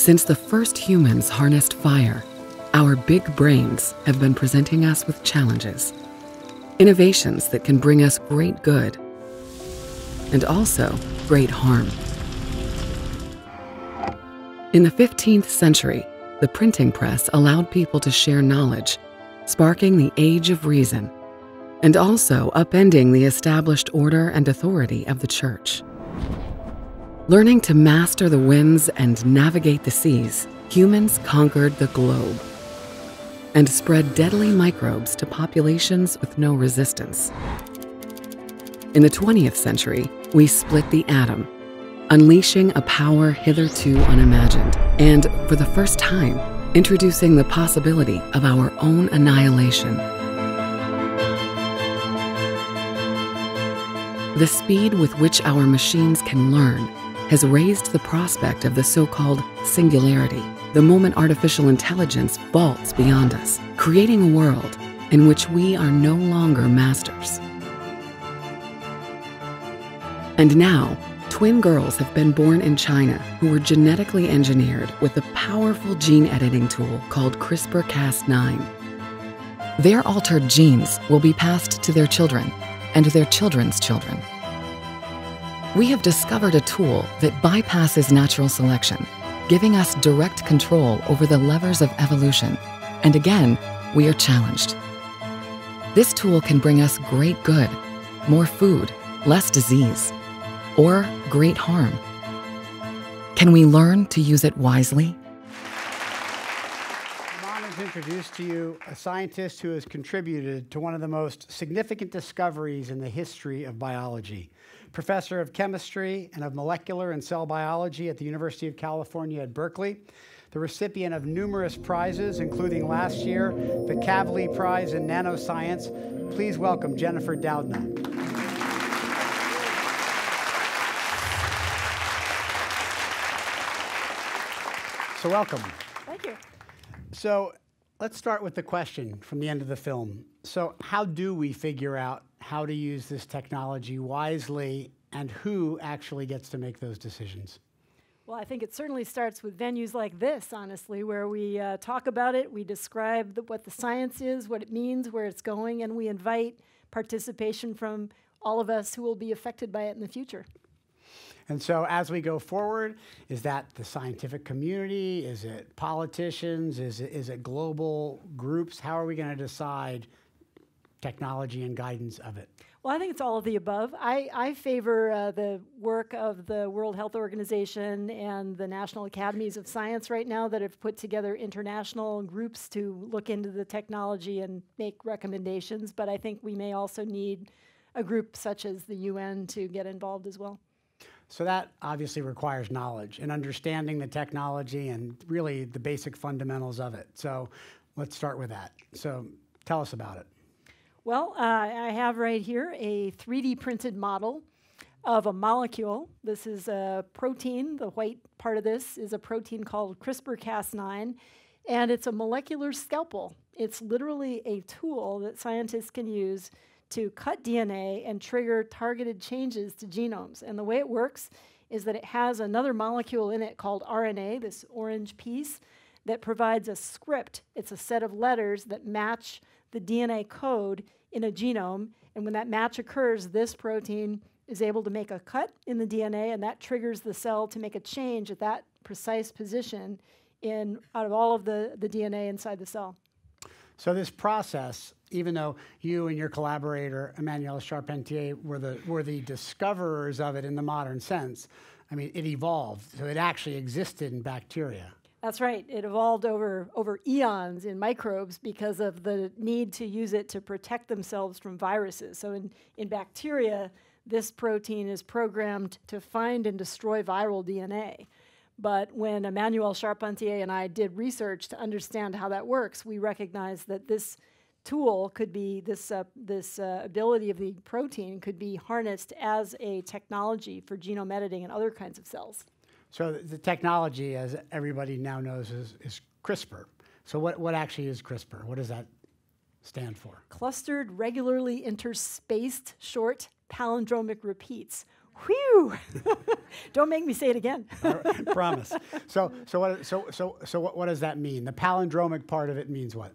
Since the first humans harnessed fire, our big brains have been presenting us with challenges, innovations that can bring us great good and also great harm. In the 15th century, the printing press allowed people to share knowledge, sparking the age of reason, and also upending the established order and authority of the church. Learning to master the winds and navigate the seas, humans conquered the globe and spread deadly microbes to populations with no resistance. In the 20th century, we split the atom, unleashing a power hitherto unimagined, and for the first time, introducing the possibility of our own annihilation. The speed with which our machines can learn has raised the prospect of the so-called singularity, the moment artificial intelligence vaults beyond us, creating a world in which we are no longer masters. And now, twin girls have been born in China who were genetically engineered with a powerful gene editing tool called CRISPR-Cas9. Their altered genes will be passed to their children and their children's children. We have discovered a tool that bypasses natural selection, giving us direct control over the levers of evolution. And again, we are challenged. This tool can bring us great good, more food, less disease, or great harm. Can we learn to use it wisely? I'm honored to introduce to you a scientist who has contributed to one of the most significant discoveries in the history of biology. Professor of chemistry and of molecular and cell biology at the University of California at Berkeley, the recipient of numerous prizes, including last year, the Kavli Prize in Nanoscience. Please welcome Jennifer Doudna. So welcome. Thank you. So let's start with the question from the end of the film. So how do we figure out how to use this technology wisely, and who actually gets to make those decisions? Well, I think it certainly starts with venues like this, honestly, where we talk about it, we describe what the science is, what it means, where it's going, and we invite participation from all of us who will be affected by it in the future. And so as we go forward, is that the scientific community? Is it politicians? Is it global groups? How are we going to decide technology and guidance of it? Well, I think it's all of the above. I favor the work of the World Health Organization and the National Academies of Science right now that have put together international groups to look into the technology and make recommendations. But I think we may also need a group such as the UN to get involved as well. So that obviously requires knowledge and understanding the technology and really the basic fundamentals of it. So let's start with that. So tell us about it. Well, I have right here a 3D printed model of a molecule. This is a protein. The white part of this is a protein called CRISPR-Cas9, and it's a molecular scalpel. It's literally a tool that scientists can use to cut DNA and trigger targeted changes to genomes. And the way it works is that it has another molecule in it called RNA, this orange piece, that provides a script. It's a set of letters that match the DNA code in a genome, and when that match occurs, this protein is able to make a cut in the DNA, and that triggers the cell to make a change at that precise position out of all of the DNA inside the cell. So this process, even though you and your collaborator, Emmanuelle Charpentier, were the discoverers of it in the modern sense, I mean, it evolved, so it actually existed in bacteria. That's right. It evolved over eons in microbes because of the need to use it to protect themselves from viruses. So in bacteria, this protein is programmed to find and destroy viral DNA. But when Emmanuelle Charpentier and I did research to understand how that works, we recognized that this tool could be, this ability of the protein could be harnessed as a technology for genome editing and other kinds of cells. So the technology, as everybody now knows, is CRISPR. So what actually is CRISPR? What does that stand for? Clustered, regularly interspaced, short palindromic repeats. Whew! Don't make me say it again. Promise. So what does that mean? The palindromic part of it means what?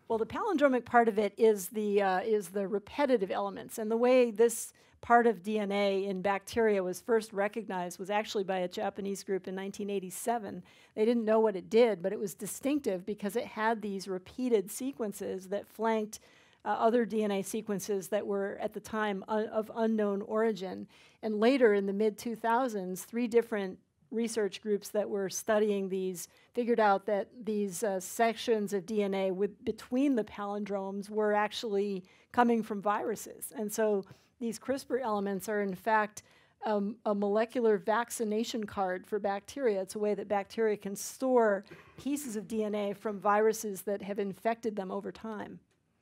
Well, the palindromic part of it is the repetitive elements, and the way this part of DNA in bacteria was first recognized was actually by a Japanese group in 1987. They didn't know what it did, but it was distinctive because it had these repeated sequences that flanked other DNA sequences that were at the time of unknown origin. And later in the mid-2000s, 3 different research groups that were studying these figured out that these sections of DNA between the palindromes were actually coming from viruses. And so these CRISPR elements are in fact a molecular vaccination card for bacteria. It's a way that bacteria can store pieces of DNA from viruses that have infected them over time.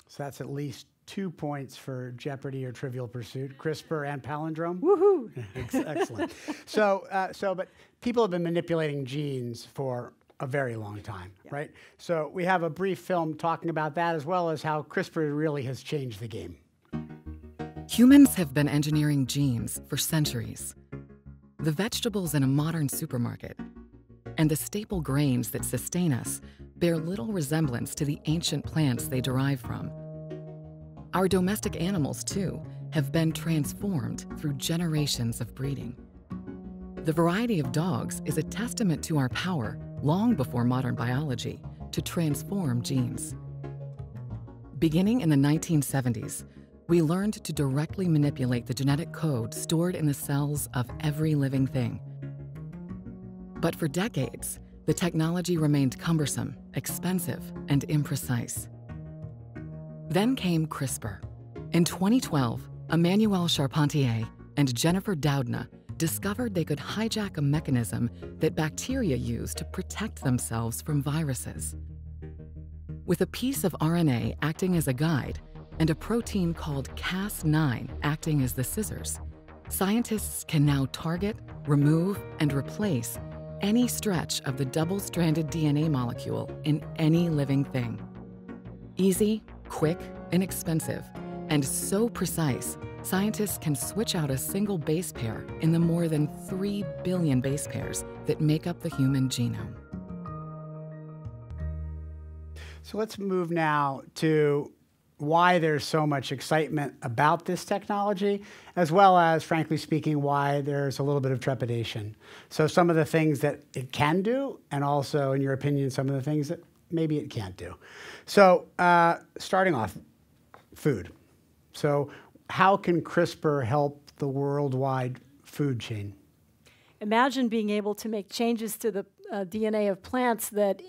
So that's at least 2 points for Jeopardy or Trivial Pursuit, CRISPR and palindrome. Woohoo! Excellent. But people have been manipulating genes for a very long time, right? So we have a brief film talking about that, as well as how CRISPR really has changed the game. Humans have been engineering genes for centuries. The vegetables in a modern supermarket and the staple grains that sustain us bear little resemblance to the ancient plants they derive from. Our domestic animals, too, have been transformed through generations of breeding. The variety of dogs is a testament to our power, long before modern biology, to transform genes. Beginning in the 1970s, we learned to directly manipulate the genetic code stored in the cells of every living thing. But for decades, the technology remained cumbersome, expensive, and imprecise. Then came CRISPR. In 2012, Emmanuelle Charpentier and Jennifer Doudna discovered they could hijack a mechanism that bacteria use to protect themselves from viruses. With a piece of RNA acting as a guide and a protein called Cas9 acting as the scissors, scientists can now target, remove, and replace any stretch of the double-stranded DNA molecule in any living thing. Easy, quick, inexpensive, and so precise, scientists can switch out a single base pair in the more than 3 billion base pairs that make up the human genome. So let's move now to why there's so much excitement about this technology, as well as, frankly speaking, why there's a little bit of trepidation. So some of the things that it can do, and also, in your opinion, some of the things that maybe it can't do. So starting off, food. So how can CRISPR help the worldwide food chain? Imagine being able to make changes to the DNA of plants that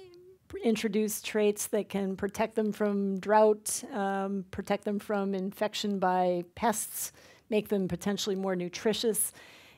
introduce traits that can protect them from drought, protect them from infection by pests, make them potentially more nutritious.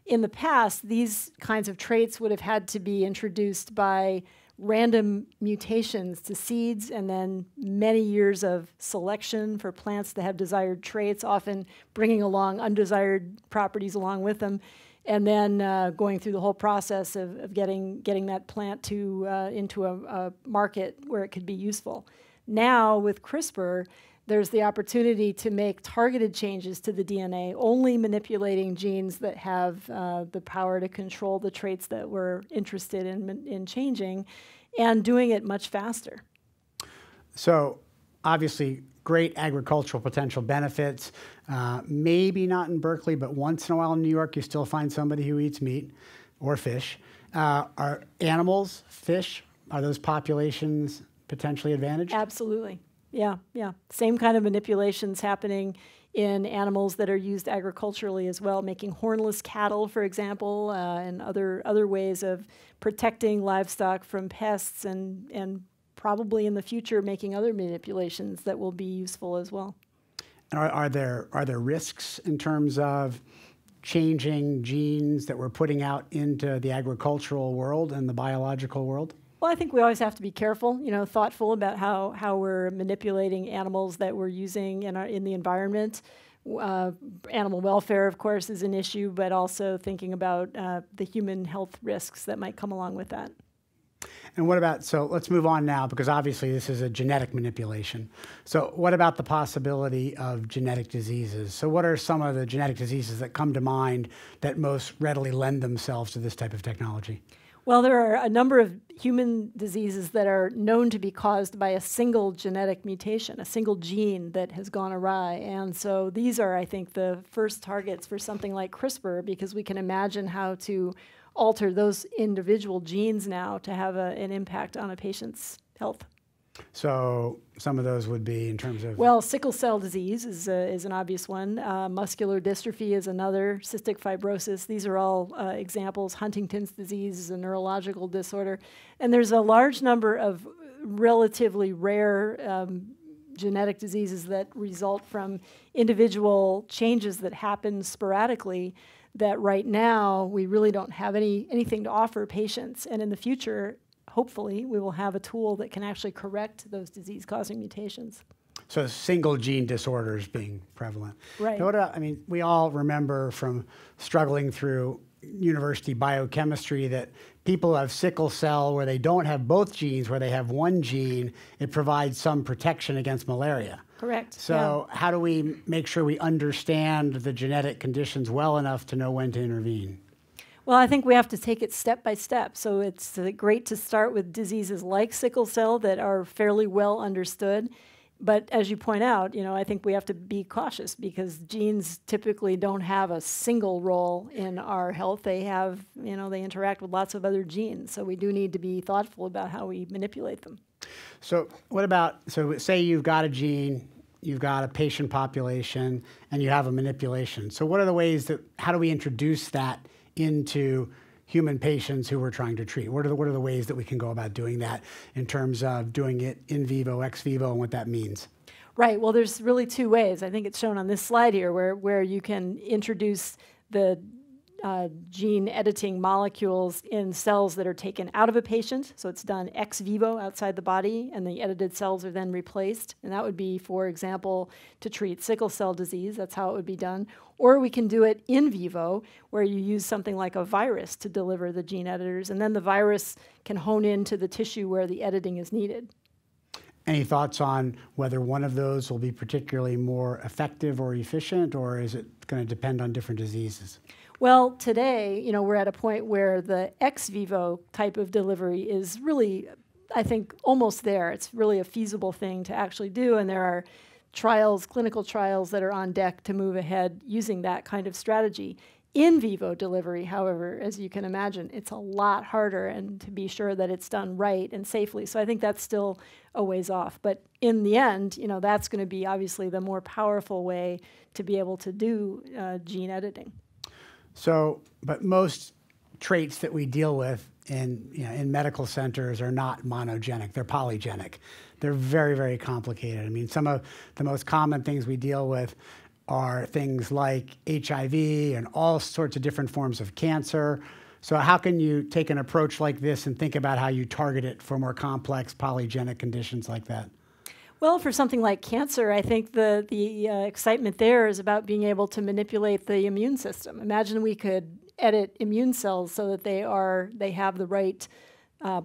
In the past, these kinds of traits would have had to be introduced by random mutations to seeds and then many years of selection for plants that have desired traits, often bringing along undesired properties along with them, and then going through the whole process of getting that plant to into a market where it could be useful. Now, with CRISPR, there's the opportunity to make targeted changes to the DNA, only manipulating genes that have the power to control the traits that we're interested in changing, and doing it much faster. So, obviously, great agricultural potential benefits. Maybe not in Berkeley, but once in a while in New York, you still find somebody who eats meat or fish. Are animals, fish, are those populations potentially advantaged? Absolutely. Yeah. Same kind of manipulations happening in animals that are used agriculturally as well, making hornless cattle, for example, and other ways of protecting livestock from pests, and probably in the future making other manipulations that will be useful as well. And are there risks in terms of changing genes that we're putting out into the agricultural world and the biological world? Well, I think we always have to be careful, thoughtful about how we're manipulating animals that we're using in the environment. Animal welfare, of course, is an issue, but also thinking about the human health risks that might come along with that. And what about, so let's move on now, because obviously this is a genetic manipulation. So what about the possibility of genetic diseases? So what are some of the genetic diseases that come to mind that most readily lend themselves to this type of technology? Well, there are a number of human diseases that are known to be caused by a single genetic mutation, a single gene that has gone awry. And so these are, I think, the first targets for something like CRISPR, because we can imagine how to alter those individual genes now to have an impact on a patient's health. So some of those would be in terms of... Well, sickle cell disease is an obvious one. Muscular dystrophy is another. Cystic fibrosis. These are all examples. Huntington's disease is a neurological disorder. And there's a large number of relatively rare genetic diseases that result from individual changes that happen sporadically that right now we really don't have anything to offer patients. And in the future, hopefully, we will have a tool that can actually correct those disease-causing mutations. So single gene disorders being prevalent. Right. Now, I mean, we all remember from struggling through university biochemistry that people who have sickle cell where they don't have both genes, where they have one gene, it provides some protection against malaria. Correct. So how do we make sure we understand the genetic conditions well enough to know when to intervene? Well, I think we have to take it step by step. So it's great to start with diseases like sickle cell that are fairly well understood. But as you point out, I think we have to be cautious because genes typically don't have a single role in our health. They have, they interact with lots of other genes. So we do need to be thoughtful about how we manipulate them. So what about, so say you've got a gene, you've got a patient population, and you have a manipulation. So what are the ways how do we introduce that into human patients who we're trying to treat? What are the ways that we can go about doing that in terms of doing it in vivo, ex vivo, and what that means? Right. Well, there's really two ways. I think it's shown on this slide here where you can introduce the gene editing molecules in cells that are taken out of a patient. So it's done ex vivo outside the body, and the edited cells are then replaced. And that would be, for example, to treat sickle cell disease. That's how it would be done. Or we can do it in vivo, where you use something like a virus to deliver the gene editors, and then the virus can hone into the tissue where the editing is needed. Any thoughts on whether one of those will be particularly more effective or efficient, or is it going to depend on different diseases? Well, today, we're at a point where the ex vivo type of delivery is really, I think, almost there. It's really a feasible thing to actually do, and there are clinical trials that are on deck to move ahead using that kind of strategy. In vivo delivery, however, as you can imagine, it's a lot harder, and to be sure that it's done right and safely. So I think that's still a ways off. But in the end, that's going to be obviously the more powerful way to be able to do gene editing. So, but most traits that we deal with in medical centers are not monogenic, they're polygenic. They're very, very complicated. I mean, some of the most common things we deal with are things like HIV and all sorts of different forms of cancer. So how can you take an approach like this and think about how you target it for more complex polygenic conditions like that? Well, for something like cancer, I think the excitement there is about being able to manipulate the immune system. Imagine we could edit immune cells so that they have the right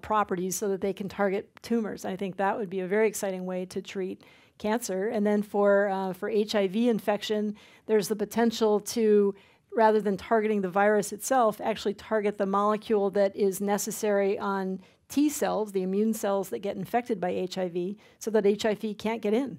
properties so that they can target tumors. I think that would be a very exciting way to treat cancer. And then for HIV infection, there's the potential to, rather than targeting the virus itself, actually target the molecule that is necessary on T cells, the immune cells that get infected by HIV, so that HIV can't get in.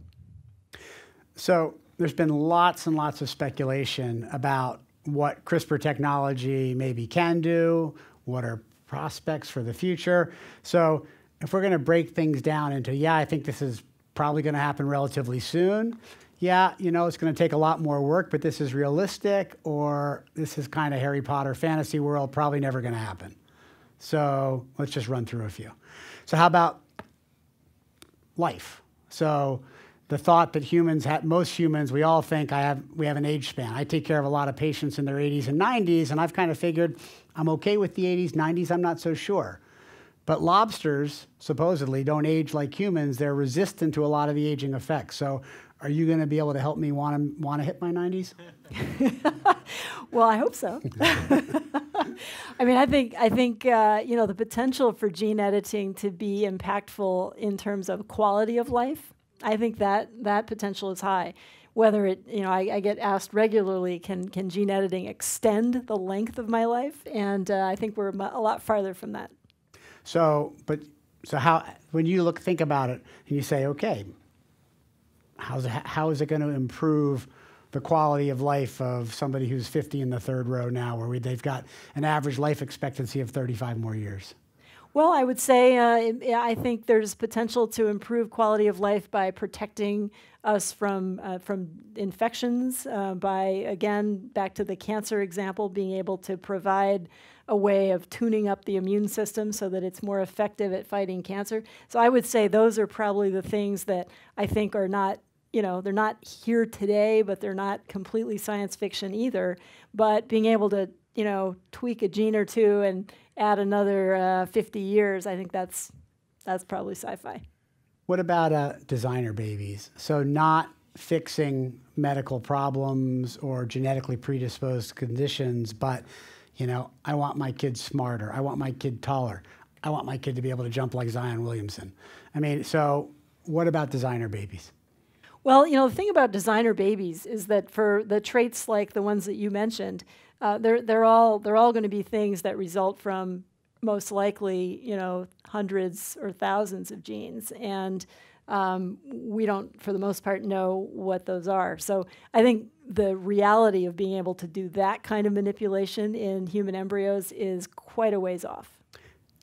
So there's been lots and lots of speculation about what CRISPR technology maybe can do, what are prospects for the future. So if we're going to break things down into, I think this is probably going to happen relatively soon. It's going to take a lot more work, but this is realistic, or this is kind of Harry Potter fantasy world, probably never going to happen. So let's just run through a few. So how about life? So the thought that most humans, we all think we have an age span. I take care of a lot of patients in their 80s and 90s, and I've kind of figured I'm okay with the 80s, 90s, I'm not so sure. But lobsters supposedly don't age like humans. They're resistant to a lot of the aging effects. So are you going to be able to help me want to hit my 90s? Well, I hope so. I mean, I think you know, the potential for gene editing to be impactful in terms of quality of life, I think that potential is high. Whether it, you know, I get asked regularly, can gene editing extend the length of my life? And I think we're a lot farther from that. So how, when you think about it and you say, okay, how is it going to improve the quality of life of somebody who's 50 in the third row now, where they've got an average life expectancy of 35 more years? Well, I would say I think there's potential to improve quality of life by protecting us from infections, by, again, back to the cancer example, being able to provide a way of tuning up the immune system so that it's more effective at fighting cancer. So I would say those are probably the things that I think are not, you know, they're not here today, but they're not completely science fiction either. But being able to, you know, tweak a gene or two and add another 50 years, I think that's probably sci-fi. What about designer babies? So not fixing medical problems or genetically predisposed conditions, but, you know, I want my kid smarter. I want my kid taller. I want my kid to be able to jump like Zion Williamson. I mean, so what about designer babies? Well, you know, the thing about designer babies is that for the traits like the ones that you mentioned, they're all going to be things that result from most likely, you know, hundreds or thousands of genes, and we don't, for the most part, know what those are. So I think the reality of being able to do that kind of manipulation in human embryos is quite a ways off.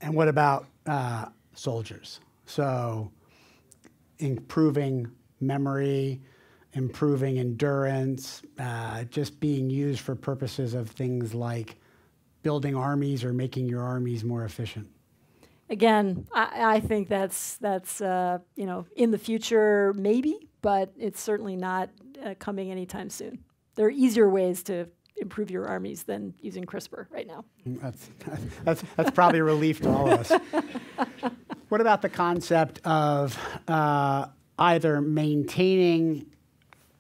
And what about soldiers? So improving memory, improving endurance, just being used for purposes of things like building armies or making your armies more efficient. Again, I think that's you know, in the future that's but it's certainly not coming anytime soon. There are easier ways to improve your armies than using CRISPR right now. That's probably a relief to all of us. What about the concept of either maintaining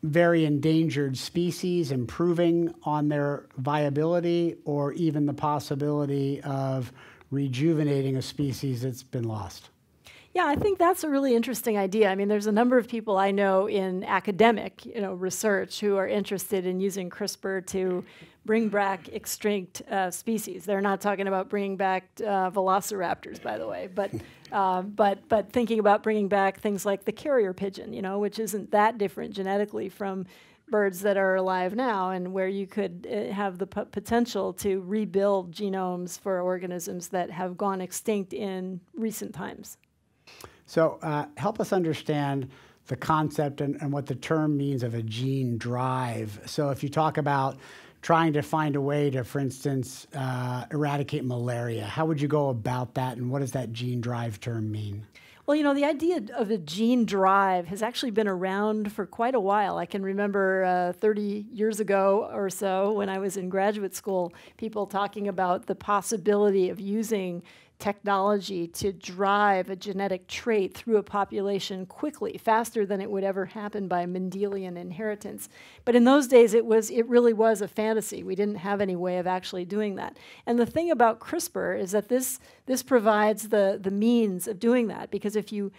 very endangered species, improving on their viability, or even the possibility of rejuvenating a species that's been lost? Yeah, I think that's a really interesting idea. I mean, there's a number of people I know in academic, you know, research who are interested in using CRISPR to bring back extinct species. They're not talking about bringing back velociraptors, by the way, but thinking about bringing back things like the carrier pigeon, you know, which isn't that different genetically from birds that are alive now, and where you could have the potential to rebuild genomes for organisms that have gone extinct in recent times. So help us understand the concept and what the term means of a gene drive. So if you talk about trying to find a way to, for instance, eradicate malaria, how would you go about that, and what does that gene drive term mean? Well, you know, the idea of a gene drive has actually been around for quite a while. I can remember 30 years ago or so when I was in graduate school, people talking about the possibility of using technology to drive a genetic trait through a population quickly, faster than it would ever happen by Mendelian inheritance. But in those days, it really was a fantasy. We didn't have any way of actually doing that. And the thing about CRISPR is that this provides the means of doing that, because if you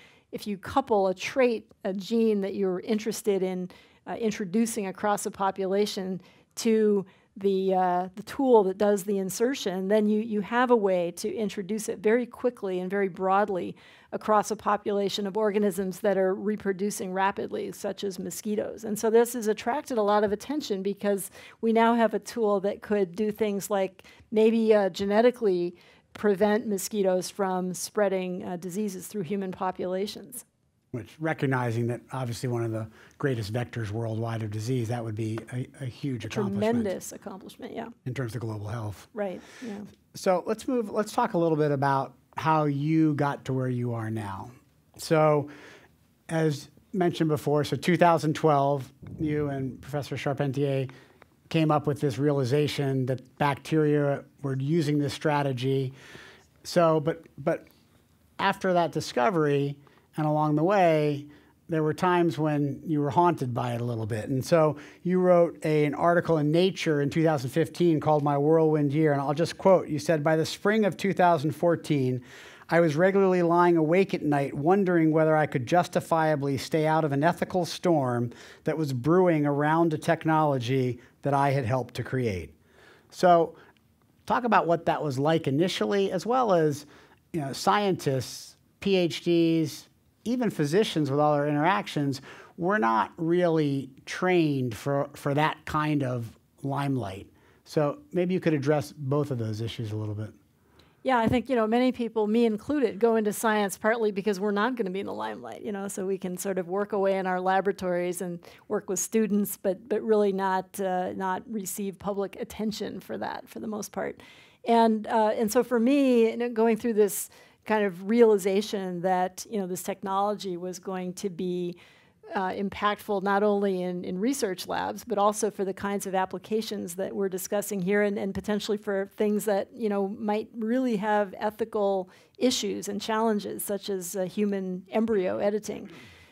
couple a trait, a gene that you're interested in introducing across a population to the tool that does the insertion, then you have a way to introduce it very quickly and very broadly across a population of organisms that are reproducing rapidly, such as mosquitoes. And so this has attracted a lot of attention because we now have a tool that could do things like maybe genetically prevent mosquitoes from spreading diseases through human populations. Which, recognizing that obviously one of the greatest vectors worldwide of disease, that would be a huge accomplishment. Tremendous accomplishment, yeah. In terms of global health. Right, yeah. So let's talk a little bit about how you got to where you are now. So as mentioned before, so 2012, you and Professor Charpentier came up with this realization that bacteria were using this strategy. So, but after that discovery, and along the way, there were times when you were haunted by it a little bit. And so you wrote an article in Nature in 2015 called My Whirlwind Year. And I'll just quote, you said, "By the spring of 2014, I was regularly lying awake at night wondering whether I could justifiably stay out of an ethical storm that was brewing around a technology that I had helped to create." So talk about what that was like initially, as well as, you know, scientists, PhDs, even physicians with all their interactions, we're not really trained for that kind of limelight. So maybe you could address both of those issues a little bit. Yeah, I think, you know, many people, me included, go into science partly because we're not going to be in the limelight, you know, so we can sort of work away in our laboratories and work with students, but really not receive public attention for that, for the most part. And so for me, you know, going through this kind of realization that, you know, this technology was going to be impactful not only in research labs, but also for the kinds of applications that we're discussing here, and potentially for things that, you know, might really have ethical issues and challenges, such as human embryo editing.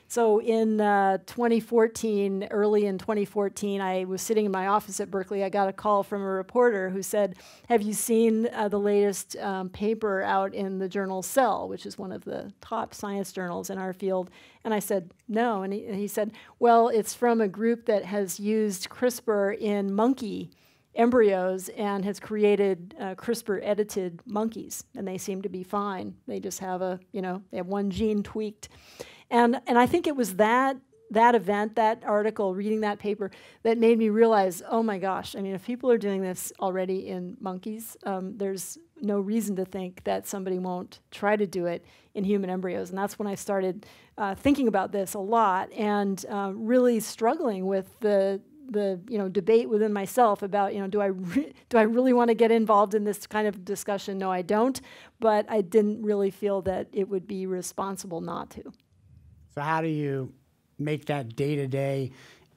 So in 2014, early in 2014, I was sitting in my office at Berkeley. I got a call from a reporter who said, "Have you seen the latest paper out in the journal Cell, which is one of the top science journals in our field?" And I said, "No." And he said, "Well, it's from a group that has used CRISPR in monkey embryos and has created CRISPR-edited monkeys, and they seem to be fine. They just have they have one gene tweaked." And I think it was that event, that article, reading that paper, that made me realize, oh my gosh, I mean, if people are doing this already in monkeys, there's no reason to think that somebody won't try to do it in human embryos. And that's when I started thinking about this a lot and really struggling with the debate within myself about, do I really want to get involved in this kind of discussion? No, I don't. But I didn't really feel that it would be responsible not to. So how do you make that day-to-day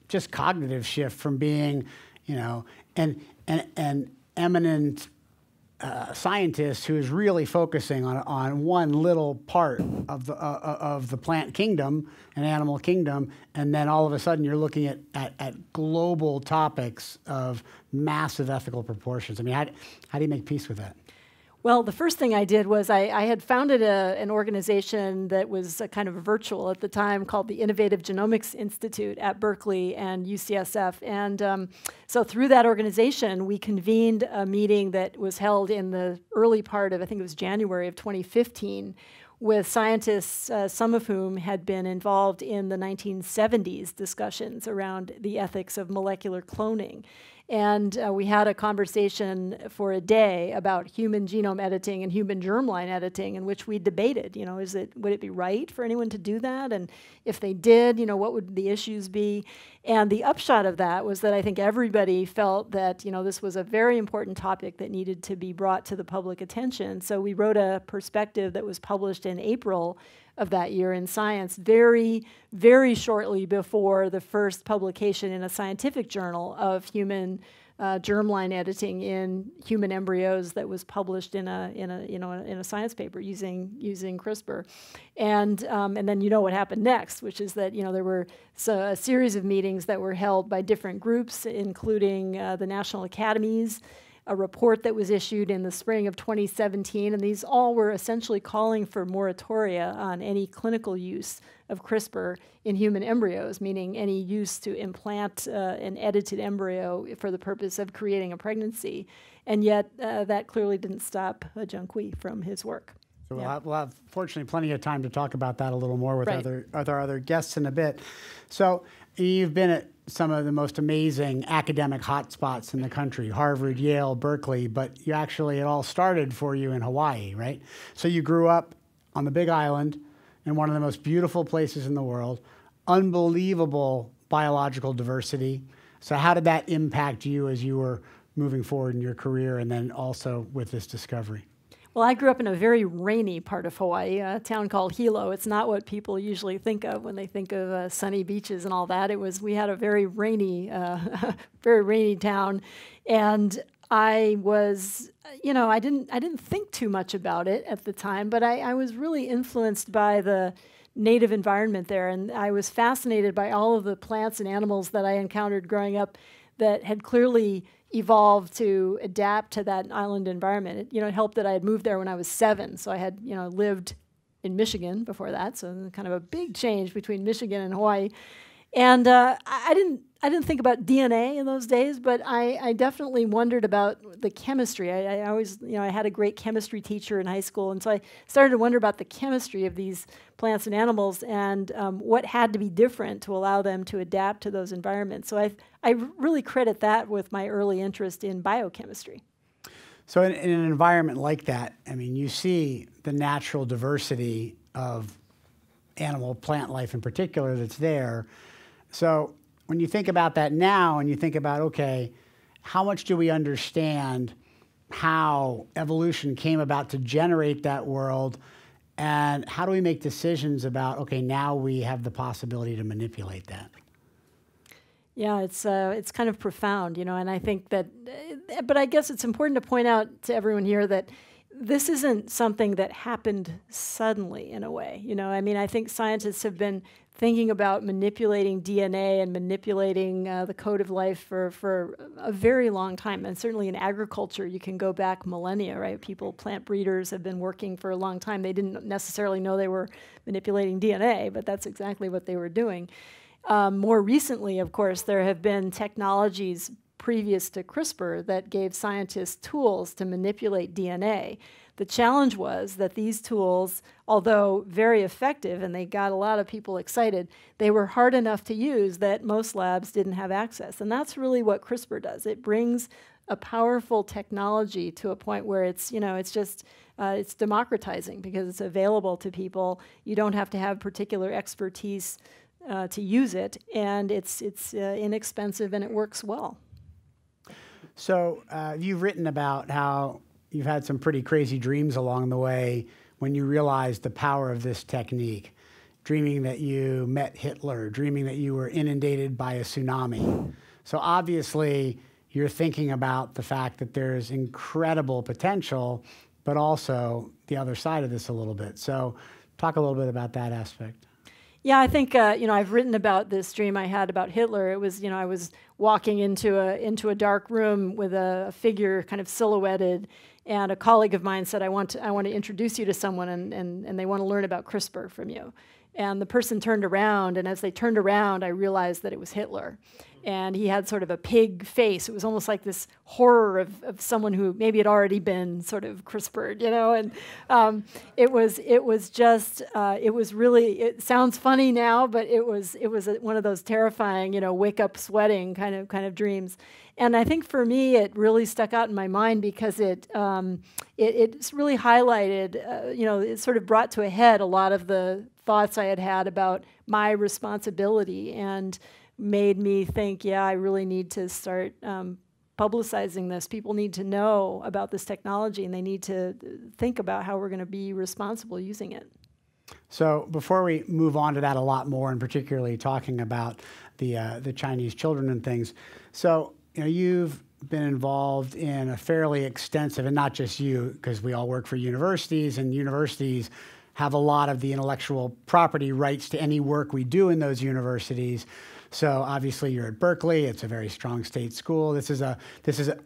just cognitive shift from being, an eminent scientist who is really focusing on one little part of the plant kingdom and animal kingdom, and then all of a sudden you're looking at global topics of massive ethical proportions? I mean, how do you make peace with that? Well, the first thing I did was I had founded an organization that was kind of virtual at the time called the Innovative Genomics Institute at Berkeley and UCSF. And so through that organization, we convened a meeting that was held in the early part of, I think it was January of 2015, with scientists, some of whom had been involved in the 1970s discussions around the ethics of molecular cloning. And we had a conversation for a day about human genome editing and human germline editing, in which we debated, would it be right for anyone to do that? And if they did, what would the issues be? And the upshot of that was that I think everybody felt that, this was a very important topic that needed to be brought to the public attention. So we wrote a perspective that was published in April of that year in Science, very, very shortly before the first publication in a scientific journal of human germline editing in human embryos that was published in a science paper using CRISPR, and then what happened next, which is that there were a series of meetings that were held by different groups, including the National Academies, a report that was issued in the spring of 2017, and these all were essentially calling for moratoria on any clinical use of CRISPR in human embryos, meaning any use to implant an edited embryo for the purpose of creating a pregnancy. And yet that clearly didn't stop Junquie from his work. So we'll have, fortunately, plenty of time to talk about that a little more with other guests in a bit. So you've been at some of the most amazing academic hotspots in the country, Harvard, Yale, Berkeley, but it all started for you in Hawaii, right? So you grew up on the Big Island in one of the most beautiful places in the world, unbelievable biological diversity. So how did that impact you as you were moving forward in your career, and then also with this discovery? Well, I grew up in a very rainy part of Hawaii, a town called Hilo. It's not what people usually think of when they think of sunny beaches and all that. We had a very rainy town, and I was, I didn't think too much about it at the time, but I was really influenced by the native environment there. And I was fascinated by all of the plants and animals that I encountered growing up that had clearly evolved to adapt to that island environment. It helped that I had moved there when I was 7, so I had, lived in Michigan before that, so kind of a big change between Michigan and Hawaii. And I didn't think about DNA in those days, but I definitely wondered about the chemistry. I always, I had a great chemistry teacher in high school, and so I started to wonder about the chemistry of these plants and animals and what had to be different to allow them to adapt to those environments. So I really credit that with my early interest in biochemistry. So in an environment like that, I mean, you see the natural diversity of animal, plant life in particular that's there. So when you think about that now and you think about, okay, how much do we understand how evolution came about to generate that world, and how do we make decisions about, okay, now we have the possibility to manipulate that? Yeah, it's kind of profound, and I think that, but I guess it's important to point out to everyone here that this isn't something that happened suddenly in a way. I think scientists have been thinking about manipulating DNA and manipulating the code of life for a very long time. And certainly in agriculture, you can go back millennia, right? Plant breeders have been working for a long time. They didn't necessarily know they were manipulating DNA, but that's exactly what they were doing. More recently, of course, there have been technologies previous to CRISPR that gave scientists tools to manipulate DNA. The challenge was that these tools, although very effective and they got a lot of people excited, they were hard enough to use that most labs didn't have access. And that's really what CRISPR does. It brings a powerful technology to a point where it's democratizing because it's available to people. You don't have to have particular expertise to use it, and it's inexpensive and it works well. So you've written about how you've had some pretty crazy dreams along the way when you realized the power of this technique, dreaming that you met Hitler, dreaming that you were inundated by a tsunami. So obviously you're thinking about the fact that there's incredible potential, but also the other side of this a little bit. So talk a little bit about that aspect. Yeah, I think I've written about this dream I had about Hitler. It was, I was walking into a dark room with a figure kind of silhouetted, and a colleague of mine said, I want to introduce you to someone, and they want to learn about CRISPR from you. And the person turned around, and as they turned around, I realized that it was Hitler. And he had sort of a pig face. It was almost like this horror of someone who maybe had already been sort of CRISPR'd, And it was really. It sounds funny now, but it was one of those terrifying, wake up sweating kind of dreams. And I think for me, it really stuck out in my mind because it really highlighted, it sort of brought to a head a lot of the thoughts I had about my responsibility and made me think, yeah, I really need to start publicizing this. People need to know about this technology, and they need to think about how we're going to be responsible using it. So before we move on to that a lot more, and particularly talking about the Chinese children and things, so you've been involved in a fairly extensive, and not just you, because we all work for universities, and universities have a lot of the intellectual property rights to any work we do in those universities. So obviously you're at Berkeley. It's a very strong state school. This is an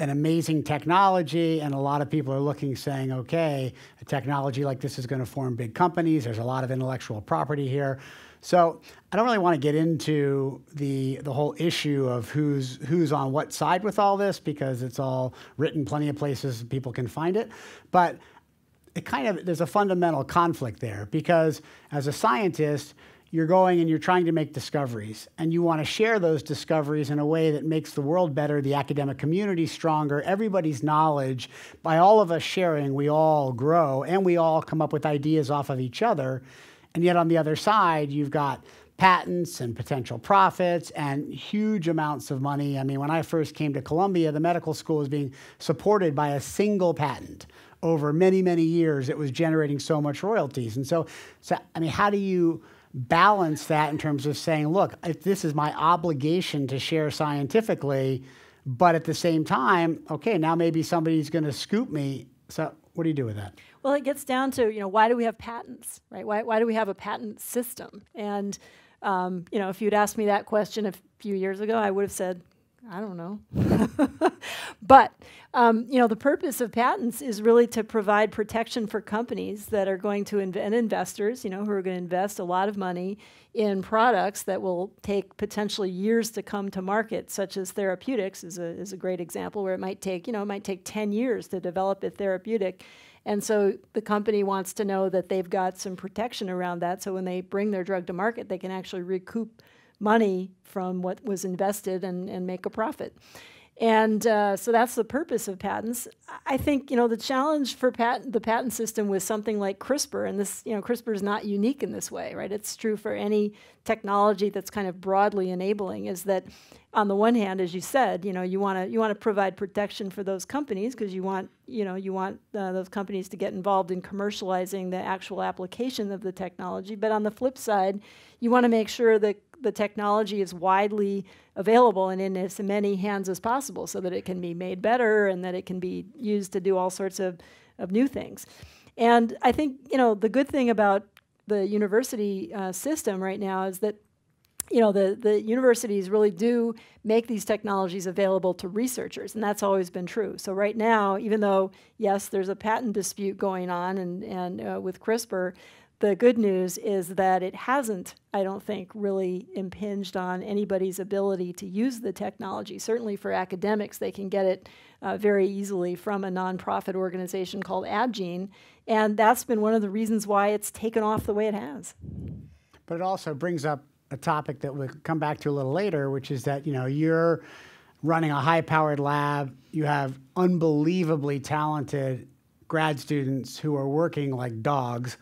amazing technology, and a lot of people are looking, saying, okay, a technology like this is going to form big companies. There's a lot of intellectual property here. So I don't really want to get into the whole issue of who's on what side with all this, because it's all written plenty of places people can find it. But there's a fundamental conflict there, because as a scientist, you're going and you're trying to make discoveries, and you want to share those discoveries in a way that makes the world better, the academic community stronger, everybody's knowledge. By all of us sharing, we all grow, and we all come up with ideas off of each other. And yet on the other side, you've got patents and potential profits and huge amounts of money. I mean, when I first came to Columbia, the medical school was being supported by a single patent. Over many, many years, it was generating so much royalties. And so I mean, how do you balance that in terms of saying, look, this is my obligation to share scientifically, but at the same time, okay, now maybe somebody's going to scoop me. So What do you do with that? Well, it gets down to, why do we have patents, right? Why do we have a patent system? And, if you'd asked me that question a few years ago, I would have said, I don't know. But, the purpose of patents is really to provide protection for companies that are going to, and investors, who are going to invest a lot of money in products that will take potentially years to come to market, such as therapeutics is a great example where it might take 10 years to develop a therapeutic. And so the company wants to know that they've got some protection around that, so when they bring their drug to market, they can actually recoup money from what was invested and make a profit. And so that's the purpose of patents. I think, the challenge for the patent system with something like CRISPR, and this, CRISPR is not unique in this way, right? It's true for any technology that's kind of broadly enabling, is that on the one hand, as you said, you want to provide protection for those companies because you want those companies to get involved in commercializing the actual application of the technology. But on the flip side, you want to make sure that the technology is widely available and in as many hands as possible so that it can be made better and that it can be used to do all sorts of new things. And I think, the good thing about the university system right now is that the universities really do make these technologies available to researchers, and that's always been true. So right now, even though, yes, there's a patent dispute going on and with CRISPR, the good news is that it hasn't, I don't think, really impinged on anybody's ability to use the technology. Certainly for academics, they can get it very easily from a nonprofit organization called Addgene, and that's been one of the reasons why it's taken off the way it has. But it also brings up a topic that we'll come back to a little later, which is that, you're running a high-powered lab. You have unbelievably talented grad students who are working like dogs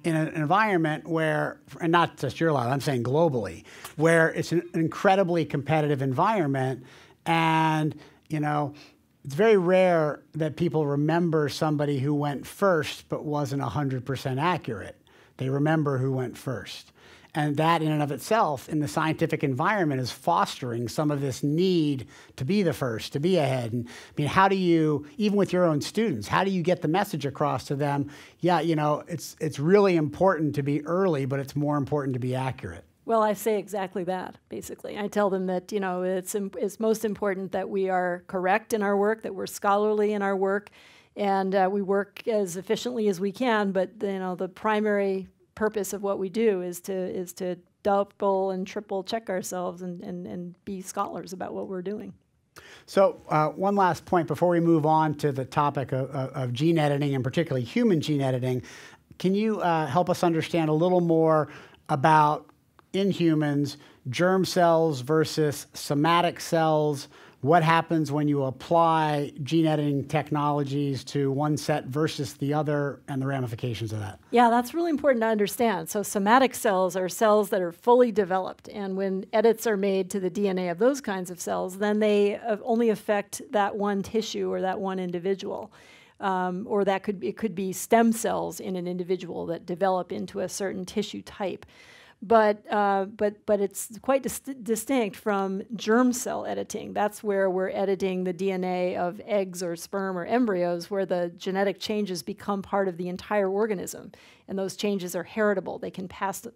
in an environment where, and not just your lab, I'm saying globally, where it's an incredibly competitive environment. And, it's very rare that people remember somebody who went first but wasn't 100% accurate. They remember who went first. And that in and of itself, in the scientific environment, is fostering some of this need to be the first, to be ahead. And how do you, even with your own students, how do you get the message across to them? Yeah, it's really important to be early, but it's more important to be accurate. Well, I say exactly that, basically. I tell them that, it's most important that we are correct in our work, that we're scholarly in our work, and we work as efficiently as we can, but, the primary purpose of what we do is to double and triple check ourselves and be scholars about what we're doing. So one last point before we move on to the topic of gene editing, and particularly human gene editing. Can you help us understand a little more about, in humans, germ cells versus somatic cells? What happens when you apply gene editing technologies to one set versus the other, and the ramifications of that? Yeah, that's really important to understand. So somatic cells are cells that are fully developed, and when edits are made to the DNA of those kinds of cells, then they only affect that one tissue or that one individual. Or it could be stem cells in an individual that develop into a certain tissue type. But it's quite distinct from germ cell editing. That's where we're editing the DNA of eggs or sperm or embryos, where the genetic changes become part of the entire organism. And those changes are heritable. They can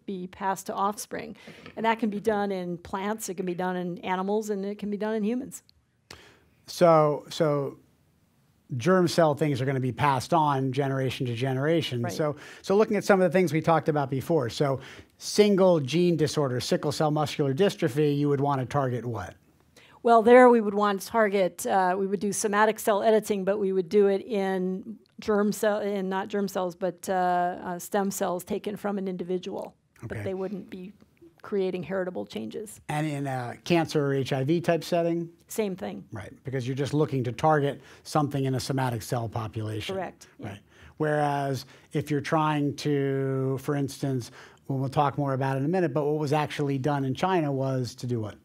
be passed to offspring. And that can be done in plants, it can be done in animals, and it can be done in humans. So germ cell things are going to be passed on generation to generation. Right. So looking at some of the things we talked about before. So single gene disorder, sickle cell muscular dystrophy, you would want to target what? Well, there we would want to target, we would do somatic cell editing, but we would do it in not germ cells, but stem cells taken from an individual. Okay. But they wouldn't be creating heritable changes. And in a cancer or HIV type setting? Same thing. Right, because you're just looking to target something in a somatic cell population. Correct. Yeah. Right. Whereas if you're trying to, for instance, we'll talk more about it in a minute, but what was actually done in China was to do what?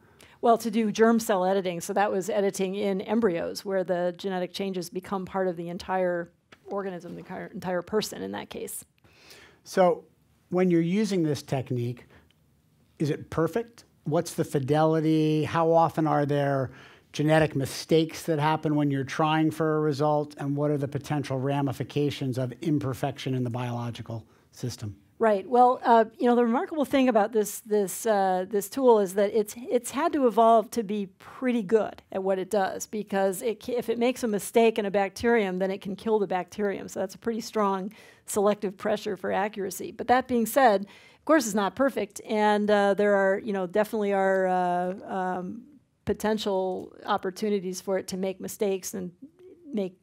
Well, to do germ cell editing. So that was editing in embryos where the genetic changes become part of the entire organism, the entire person in that case. So when you're using this technique, is it perfect? What's the fidelity? How often are there genetic mistakes that happen when you're trying for a result, and what are the potential ramifications of imperfection in the biological system? Right. Well, the remarkable thing about this tool is that it's had to evolve to be pretty good at what it does, because if it makes a mistake in a bacterium, then it can kill the bacterium. So that's a pretty strong selective pressure for accuracy. But that being said, of course, it's not perfect, and there are definitely are potential opportunities for it to make mistakes and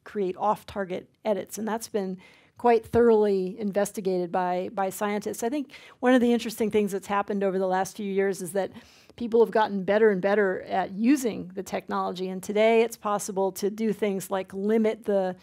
create off-target edits, and that's been quite thoroughly investigated by scientists. I think one of the interesting things that's happened over the last few years is that people have gotten better and better at using the technology, and today it's possible to do things like limit the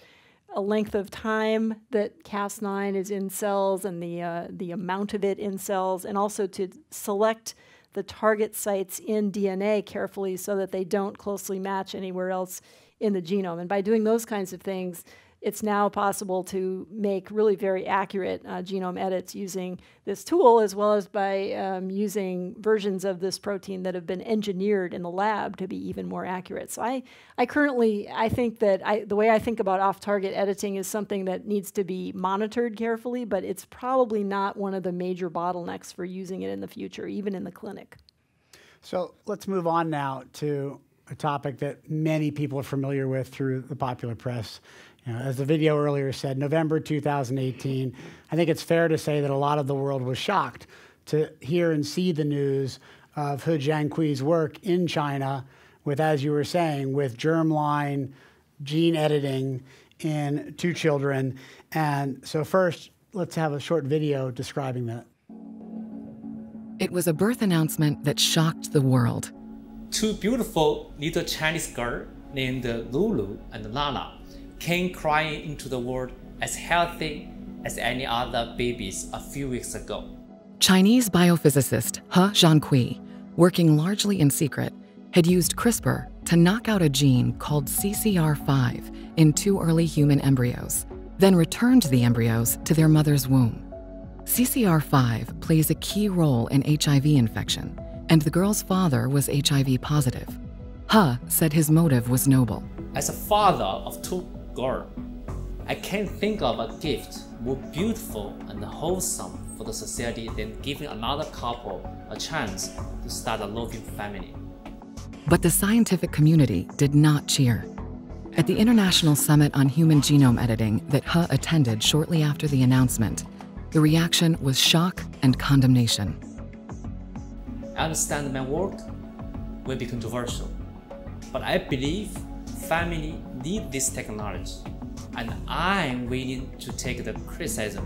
length of time that Cas9 is in cells and the amount of it in cells, and also to select the target sites in DNA carefully so that they don't closely match anywhere else in the genome. And by doing those kinds of things, it's now possible to make really very accurate genome edits using this tool, as well as by using versions of this protein that have been engineered in the lab to be even more accurate. So I think that the way I think about off-target editing is something that needs to be monitored carefully, but it's probably not one of the major bottlenecks for using it in the future, even in the clinic. So let's move on now to a topic that many people are familiar with through the popular press. As the video earlier said, November 2018, I think it's fair to say that a lot of the world was shocked to hear and see the news of He Jiankui's work in China with, as you were saying, with germline gene editing in 2 children. And so first, let's have a short video describing that. It was a birth announcement that shocked the world. 2 beautiful little Chinese girls named Lulu and Lana came crying into the world as healthy as any other babies a few weeks ago. Chinese biophysicist He Jiankui, working largely in secret, had used CRISPR to knock out a gene called CCR5 in 2 early human embryos, then returned the embryos to their mother's womb. CCR5 plays a key role in HIV infection, and the girl's father was HIV positive. He said his motive was noble. As a father of 2 girls, I can't think of a gift more beautiful and wholesome for the society than giving another couple a chance to start a loving family. But the scientific community did not cheer. At the International Summit on Human Genome Editing that He attended shortly after the announcement, the reaction was shock and condemnation. I understand my work will be controversial, but I believe family need this technology, and I'm willing to take the criticism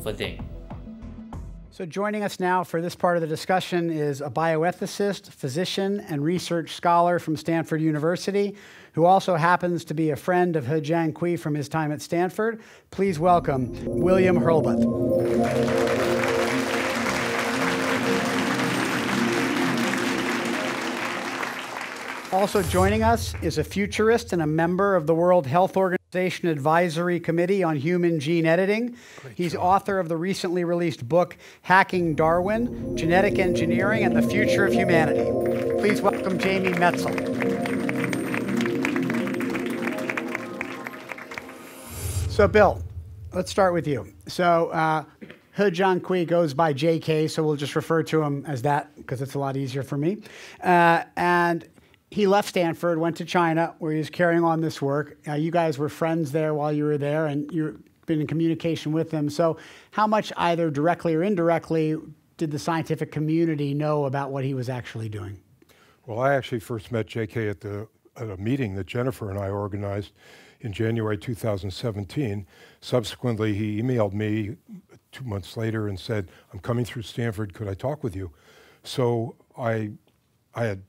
for them. So joining us now for this part of the discussion is a bioethicist, physician, and research scholar from Stanford University, who also happens to be a friend of He Jiankui from his time at Stanford. Please welcome William Hurlbut. Also joining us is a futurist and a member of the World Health Organization Advisory Committee on Human Gene Editing. He's author of the recently released book, Hacking Darwin, Genetic Engineering and the Future of Humanity. Please welcome Jamie Metzl. So Bill, let's start with you. So He Jiankui goes by JK, so we'll just refer to him as that because it's a lot easier for me. And he left Stanford, went to China, where he was carrying on this work. You guys were friends there while you were there, and you've been in communication with him. So how much, either directly or indirectly, did the scientific community know about what he was actually doing? Well, I actually first met JK at a meeting that Jennifer and I organized in January 2017. Subsequently, he emailed me 2 months later and said, "I'm coming through Stanford, could I talk with you?" So I had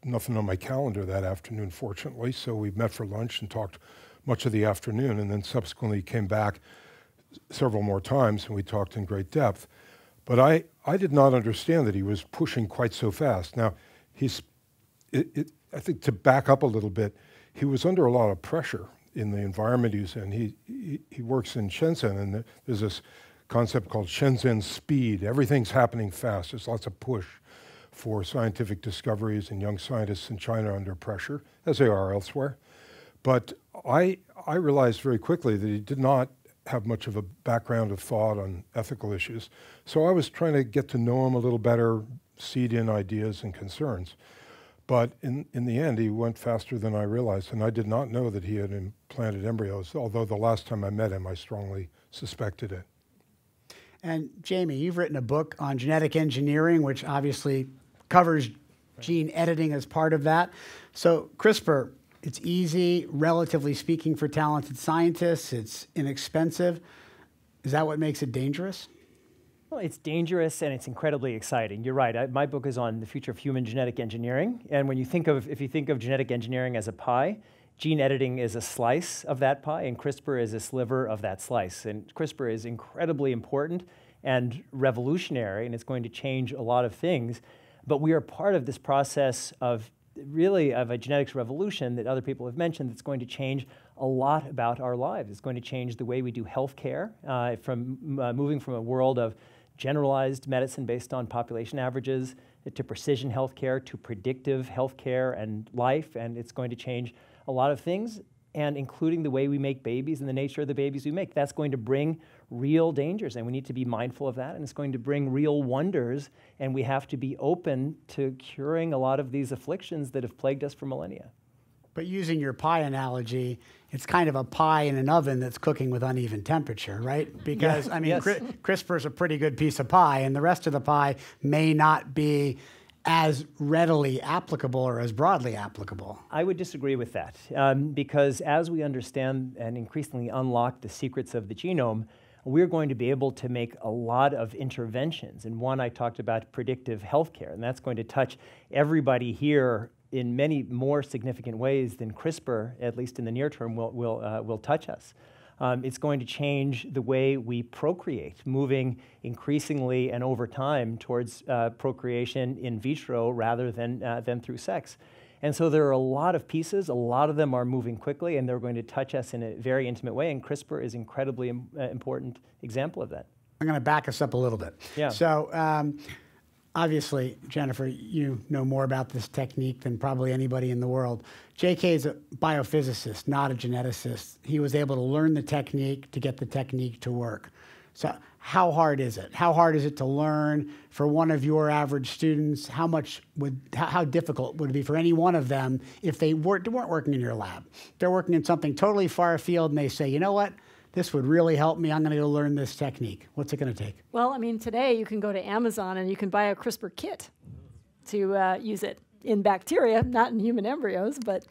nothing on my calendar that afternoon, fortunately, so we met for lunch and talked much of the afternoon, and then subsequently came back several more times and we talked in great depth. But I did not understand that he was pushing quite so fast. Now, I think to back up a little bit, he was under a lot of pressure in the environment he's in. He works in Shenzhen, and there's this concept called Shenzhen speed. Everything's happening fast. There's lots of push for scientific discoveries and young scientists in China under pressure, as they are elsewhere. But I realized very quickly that he did not have much of a background of thought on ethical issues. So I was trying to get to know him a little better, seed in ideas and concerns. But in the end, he went faster than I realized, and I did not know that he had implanted embryos, although the last time I met him, I strongly suspected it. And Jamie, you've written a book on genetic engineering, which obviously covers gene editing as part of that. So CRISPR, it's easy, relatively speaking, for talented scientists. It's inexpensive. Is that what makes it dangerous? Well, it's dangerous and it's incredibly exciting. You're right. My book is on the future of human genetic engineering. And when you think of, if you think of genetic engineering as a pie, gene editing is a slice of that pie, and CRISPR is a sliver of that slice. And CRISPR is incredibly important and revolutionary, and it's going to change a lot of things. But we are part of this process of really of a genetics revolution that other people have mentioned that's going to change a lot about our lives. It's going to change the way we do healthcare, from moving from a world of generalized medicine based on population averages to precision healthcare to predictive healthcare and life, and it's going to change a lot of things, and including the way we make babies and the nature of the babies we make. That's going to bring real dangers, and we need to be mindful of that, and it's going to bring real wonders, and we have to be open to curing a lot of these afflictions that have plagued us for millennia. But using your pie analogy, it's kind of a pie in an oven that's cooking with uneven temperature, right? Because, I mean, CRISPR is a pretty good piece of pie, and the rest of the pie may not be as readily applicable or as broadly applicable. I would disagree with that, because as we understand and increasingly unlock the secrets of the genome, we're going to be able to make a lot of interventions. And one, I talked about predictive healthcare, and that's going to touch everybody here in many more significant ways than CRISPR, at least in the near term, will touch us. It's going to change the way we procreate, moving increasingly and over time towards procreation in vitro rather than through sex. And so there are a lot of pieces, a lot of them are moving quickly, and they're going to touch us in a very intimate way, and CRISPR is an incredibly important example of that. I'm going to back us up a little bit. Yeah. So obviously, Jennifer, you know more about this technique than probably anybody in the world. JK is a biophysicist, not a geneticist. He was able to learn the technique to get the technique to work. So how hard is it? How hard is it to learn for one of your average students? How difficult would it be for any one of them if they weren't working in your lab? They're working in something totally far afield and they say, you know what? This would really help me. I'm going to go learn this technique. What's it going to take? Well, I mean, today you can go to Amazon and you can buy a CRISPR kit to use it in bacteria, not in human embryos, but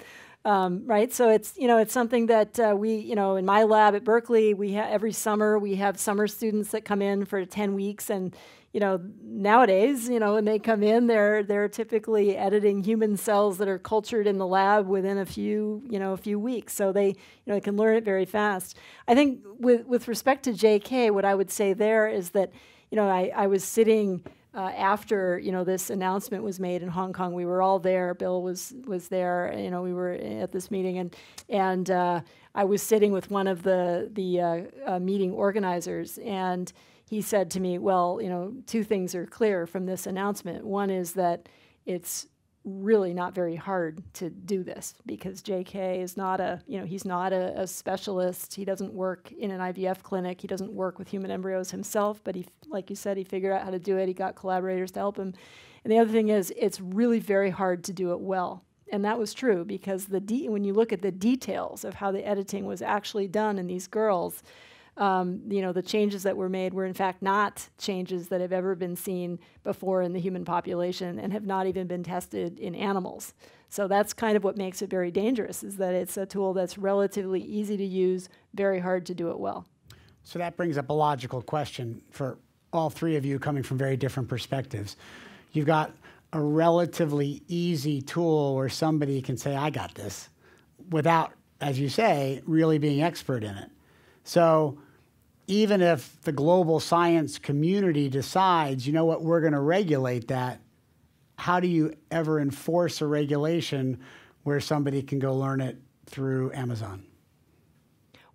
right. So it's it's something that we in my lab at Berkeley, we every summer we have summer students that come in for 10 weeks, and nowadays, when they come in, they're typically editing human cells that are cultured in the lab within a few weeks. So they can learn it very fast. I think with respect to JK, what I would say there is that I was sitting after this announcement was made in Hong Kong. We were all there. Bill was there. We were at this meeting, and I was sitting with one of the meeting organizers, and he said to me, well, two things are clear from this announcement. One is that it's really not very hard to do this because JK is not he's not a specialist. He doesn't work in an IVF clinic. He doesn't work with human embryos himself, but he, like you said, he figured out how to do it. He got collaborators to help him. And the other thing is it's really very hard to do it well. And that was true because when you look at the details of how the editing was actually done in these girls, the changes that were made were in fact not changes that have ever been seen before in the human population and have not even been tested in animals. So that's kind of what makes it very dangerous, is that it's a tool that's relatively easy to use, very hard to do it well. So that brings up a logical question for all three of you coming from very different perspectives. You've got a relatively easy tool where somebody can say, I got this, without, as you say, really being expert in it. So even if the global science community decides, you know what, we're going to regulate that, how do you ever enforce a regulation where somebody can go learn it through Amazon?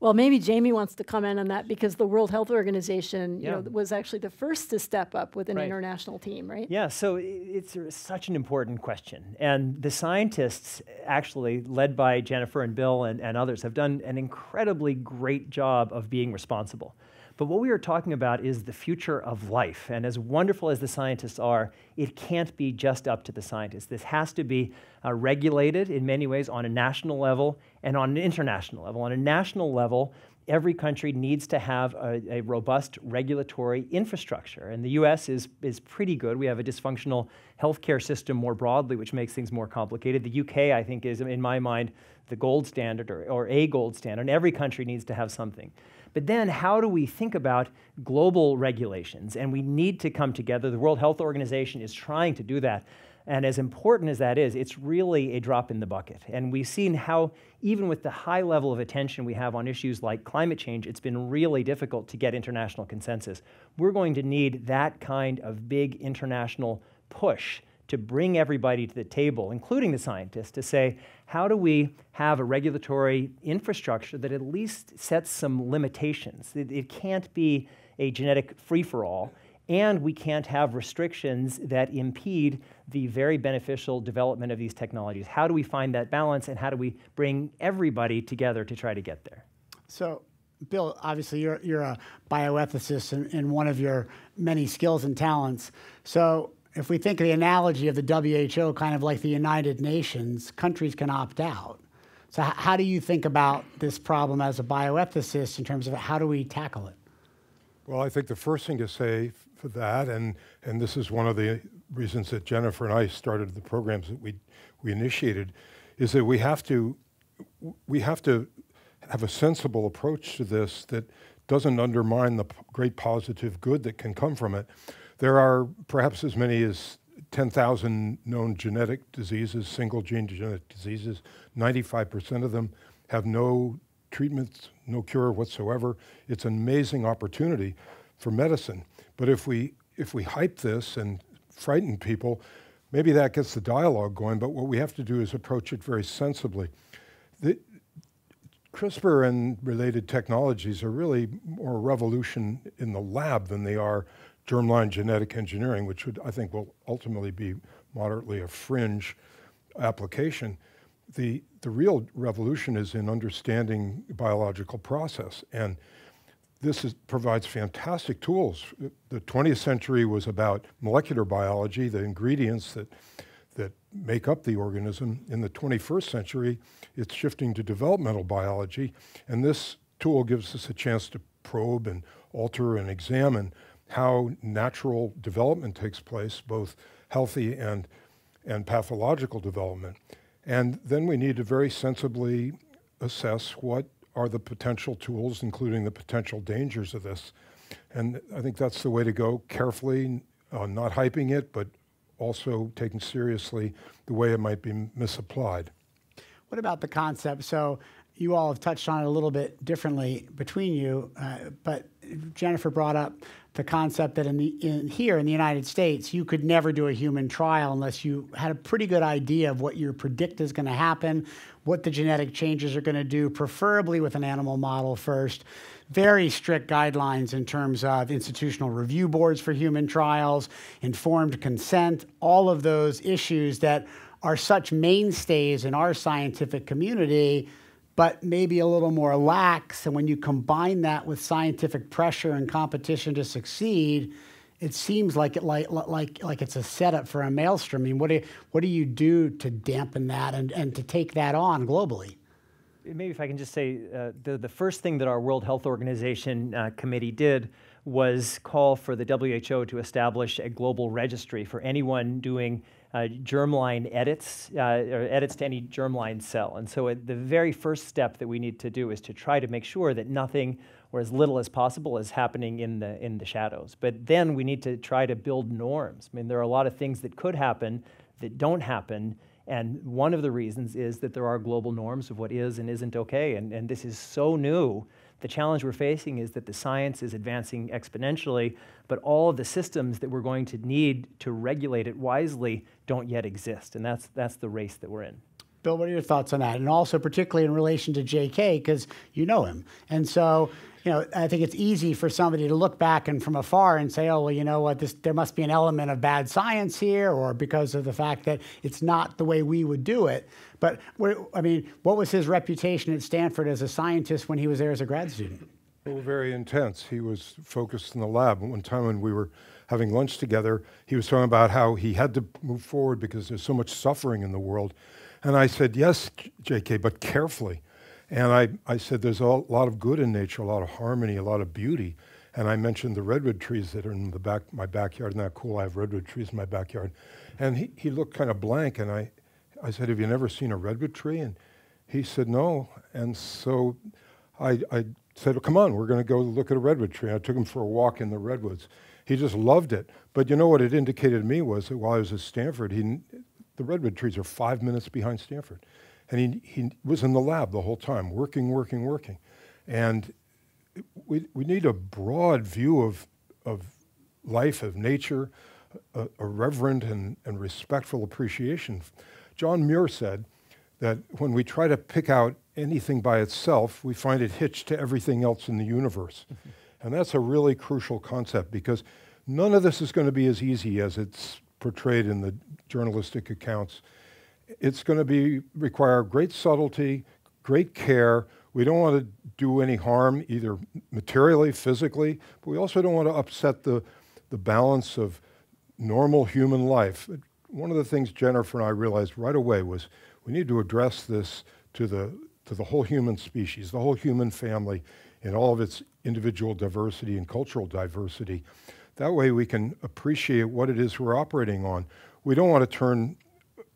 Well, maybe Jamie wants to comment on that because the World Health Organization was actually the first to step up with an international team, right? Yeah, so it's such an important question. And the scientists, actually, led by Jennifer and Bill and others, have done an incredibly great job of being responsible. But what we are talking about is the future of life. And as wonderful as the scientists are, it can't be just up to the scientists. This has to be regulated in many ways on a national level and on an international level. On a national level, every country needs to have a robust regulatory infrastructure. And the US is pretty good. We have a dysfunctional healthcare system more broadly, which makes things more complicated. The UK, I think, is, in my mind, the gold standard or a gold standard. And every country needs to have something. But then how do we think about global regulations? And we need to come together. The World Health Organization is trying to do that. And as important as that is, it's really a drop in the bucket. And we've seen how, even with the high level of attention we have on issues like climate change, it's been really difficult to get international consensus. We're going to need that kind of big international push to bring everybody to the table, including the scientists, to say, how do we have a regulatory infrastructure that at least sets some limitations? It can't be a genetic free-for-all, and we can't have restrictions that impede the very beneficial development of these technologies. How do we find that balance, and how do we bring everybody together to try to get there? So, Bill, obviously you're a bioethicist in one of your many skills and talents. So if we think of the analogy of the WHO kind of like the United Nations, countries can opt out. So how do you think about this problem as a bioethicist in terms of how do we tackle it? Well, I think the first thing to say for that, and this is one of the reasons that Jennifer and I started the programs that we initiated, is that we have to have a sensible approach to this that doesn't undermine the great positive good that can come from it. There are perhaps as many as 10,000 known genetic diseases, single gene genetic diseases. 95% of them have no treatments, no cure whatsoever. It's an amazing opportunity for medicine. But if we hype this and frighten people, maybe that gets the dialogue going, but what we have to do is approach it very sensibly. CRISPR and related technologies are really more a revolution in the lab than they are germline genetic engineering, which I think will ultimately be moderately a fringe application. The real revolution is in understanding the biological process, and this provides fantastic tools. The 20th century was about molecular biology, the ingredients that make up the organism. In the 21st century, it's shifting to developmental biology, and this tool gives us a chance to probe and alter and examine how natural development takes place, both healthy and pathological development. And then we need to very sensibly assess what are the potential tools, including the potential dangers of this. And I think that's the way to go, carefully, not hyping it, but also taking seriously the way it might be misapplied. What about the concept? So you all have touched on it a little bit differently between you, but Jennifer brought up the concept that here in the United States, you could never do a human trial unless you had a pretty good idea of what you predict is going to happen, what the genetic changes are going to do, preferably with an animal model first. Very strict guidelines in terms of institutional review boards for human trials, informed consent, all of those issues that are such mainstays in our scientific community, but maybe a little more lax. And when you combine that with scientific pressure and competition to succeed, it seems like it's a setup for a maelstrom. I mean, what do you do to dampen that and to take that on globally? Maybe if I can just say, the first thing that our World Health Organization committee did was call for the WHO to establish a global registry for anyone doing germline edits, or edits to any germline cell. And so the very first step that we need to do is to try to make sure that nothing, or as little as possible, is happening in the shadows. But then we need to try to build norms. I mean, there are a lot of things that could happen that don't happen, and one of the reasons is that there are global norms of what is and isn't okay, and this is so new. The challenge we're facing is that the science is advancing exponentially, but all of the systems that we're going to need to regulate it wisely don't yet exist, and that's the race that we're in. Bill, what are your thoughts on that? And also particularly in relation to JK, because you know him. And so, you know, I think it's easy for somebody to look back and from afar and say, oh, well, you know what, there must be an element of bad science here, or because of the fact that it's not the way we would do it. But, I mean, what was his reputation at Stanford as a scientist when he was there as a grad student? Well, very intense. He was focused in the lab. One time when we were having lunch together, he was talking about how he had to move forward because there's so much suffering in the world. And I said, yes, JK, but carefully. And I said, there's a lot of good in nature, a lot of harmony, a lot of beauty. And I mentioned the redwood trees that are in my backyard. Isn't that cool? I have redwood trees in my backyard. And he looked kind of blank. And I said, have you never seen a redwood tree? And he said, no. And so I said, well, come on, we're going to go look at a redwood tree. I took him for a walk in the redwoods. He just loved it. But you know what it indicated to me was that while I was at Stanford, the redwood trees are 5 minutes behind Stanford. And he was in the lab the whole time, working. And we need a broad view of life, of nature, a reverent and respectful appreciation. John Muir said that when we try to pick out anything by itself, we find it hitched to everything else in the universe. And that's a really crucial concept, because none of this is going to be as easy as it's portrayed in the journalistic accounts. It's going to require great subtlety, great care. We don't want to do any harm, either materially, physically, but we also don't want to upset the balance of normal human life. One of the things Jennifer and I realized right away was we need to address this to the whole human species, the whole human family, in all of its individual diversity and cultural diversity. That way we can appreciate what it is we're operating on. We don't want to turn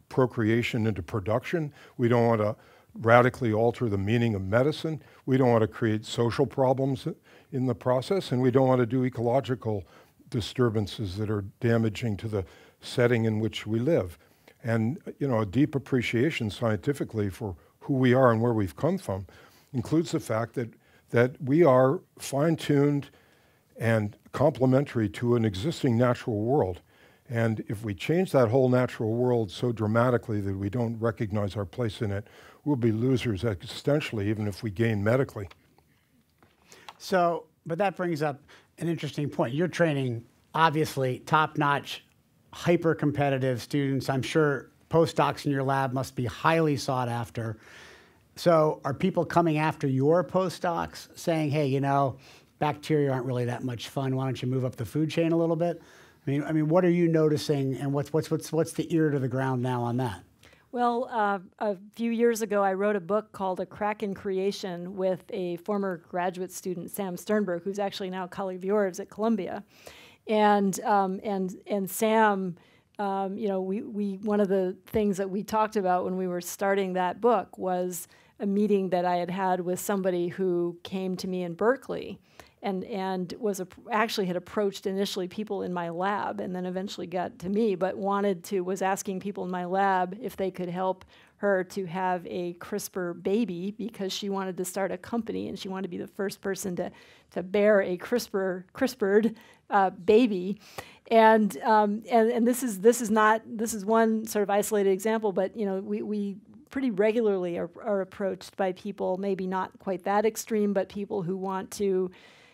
procreation into production. We don't want to radically alter the meaning of medicine. We don't want to create social problems in the process, and we don't want to do ecological disturbances that are damaging to the setting in which we live. And, you know, a deep appreciation scientifically for who we are and where we've come from includes the fact that we are fine-tuned and complementary to an existing natural world. And if we change that whole natural world so dramatically that we don't recognize our place in it, we'll be losers existentially, even if we gain medically. So, but that brings up an interesting point. You're training, obviously, top-notch, hyper-competitive students. I'm sure postdocs in your lab must be highly sought after. So are people coming after your postdocs saying, hey, you know, bacteria aren't really that much fun. Why don't you move up the food chain a little bit? I mean, what are you noticing, and what's the ear to the ground now on that? Well, a few years ago, I wrote a book called A Crack in Creation with a former graduate student, Sam Sternberg, who's actually now a colleague of yours at Columbia. And Sam, you know, one of the things that we talked about when we were starting that book was a meeting that I had with somebody who came to me in Berkeley and was actually had approached initially people in my lab and then eventually got to me, but was asking people in my lab if they could help her to have a CRISPR baby, because she wanted to start a company and she wanted to be the first person to bear a CRISPR'd baby. And this is one sort of isolated example, but you know, we pretty regularly are approached by people, maybe not quite that extreme, but people who want to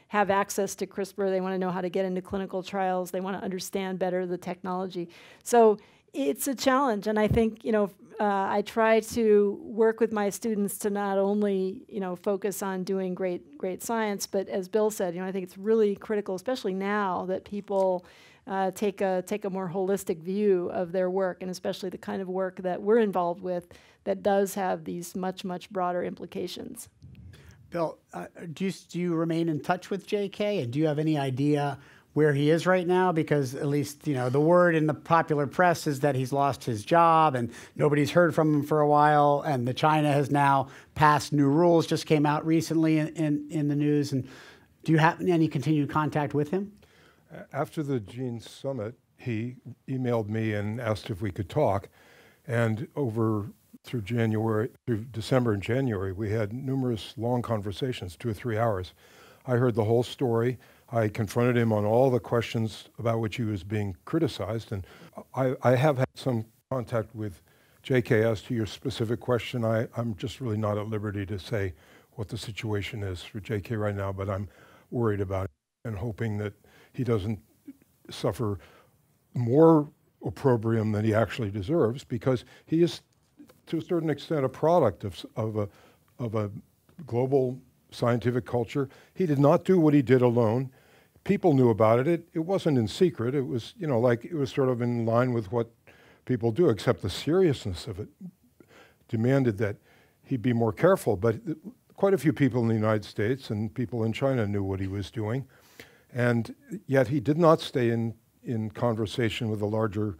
have access to CRISPR. They want to know how to get into clinical trials. They want to understand better the technology. So it's a challenge, and I think, you know, I try to work with my students to not only, you know, focus on doing great science, but as Bill said, you know, I think it's really critical, especially now, that people take a more holistic view of their work, and especially the kind of work that we're involved with that does have these much broader implications. Bill, do you remain in touch with JK, and do you have any idea where he is right now? Because at least, you know, the word in the popular press is that he's lost his job and nobody's heard from him for a while, and the China has now passed new rules, just came out recently in the news. And do you have any continued contact with him? After the Gene Summit, he emailed me and asked if we could talk, and through December and January, we had numerous long conversations, 2 or 3 hours. I heard the whole story. I confronted him on all the questions about which he was being criticized, and I have had some contact with JK, as to your specific question, I'm just really not at liberty to say what the situation is for JK right now, but I'm worried about it and hoping that he doesn't suffer more opprobrium than he actually deserves, because he is, to a certain extent, a product of a global scientific culture. He did not do what he did alone. People knew about it. It wasn't in secret. It was, you know, like it was sort of in line with what people do, except the seriousness of it demanded that he be more careful. But quite a few people in the United States and people in China knew what he was doing. And yet he did not stay in conversation with the larger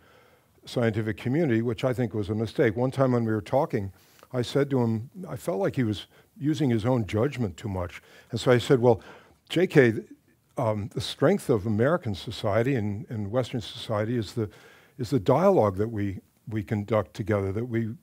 scientific community, which I think was a mistake. One time when we were talking, I said to him, I felt like he was using his own judgment too much. And so I said, well, JK, the strength of American society and Western society is the dialogue that we conduct together, that we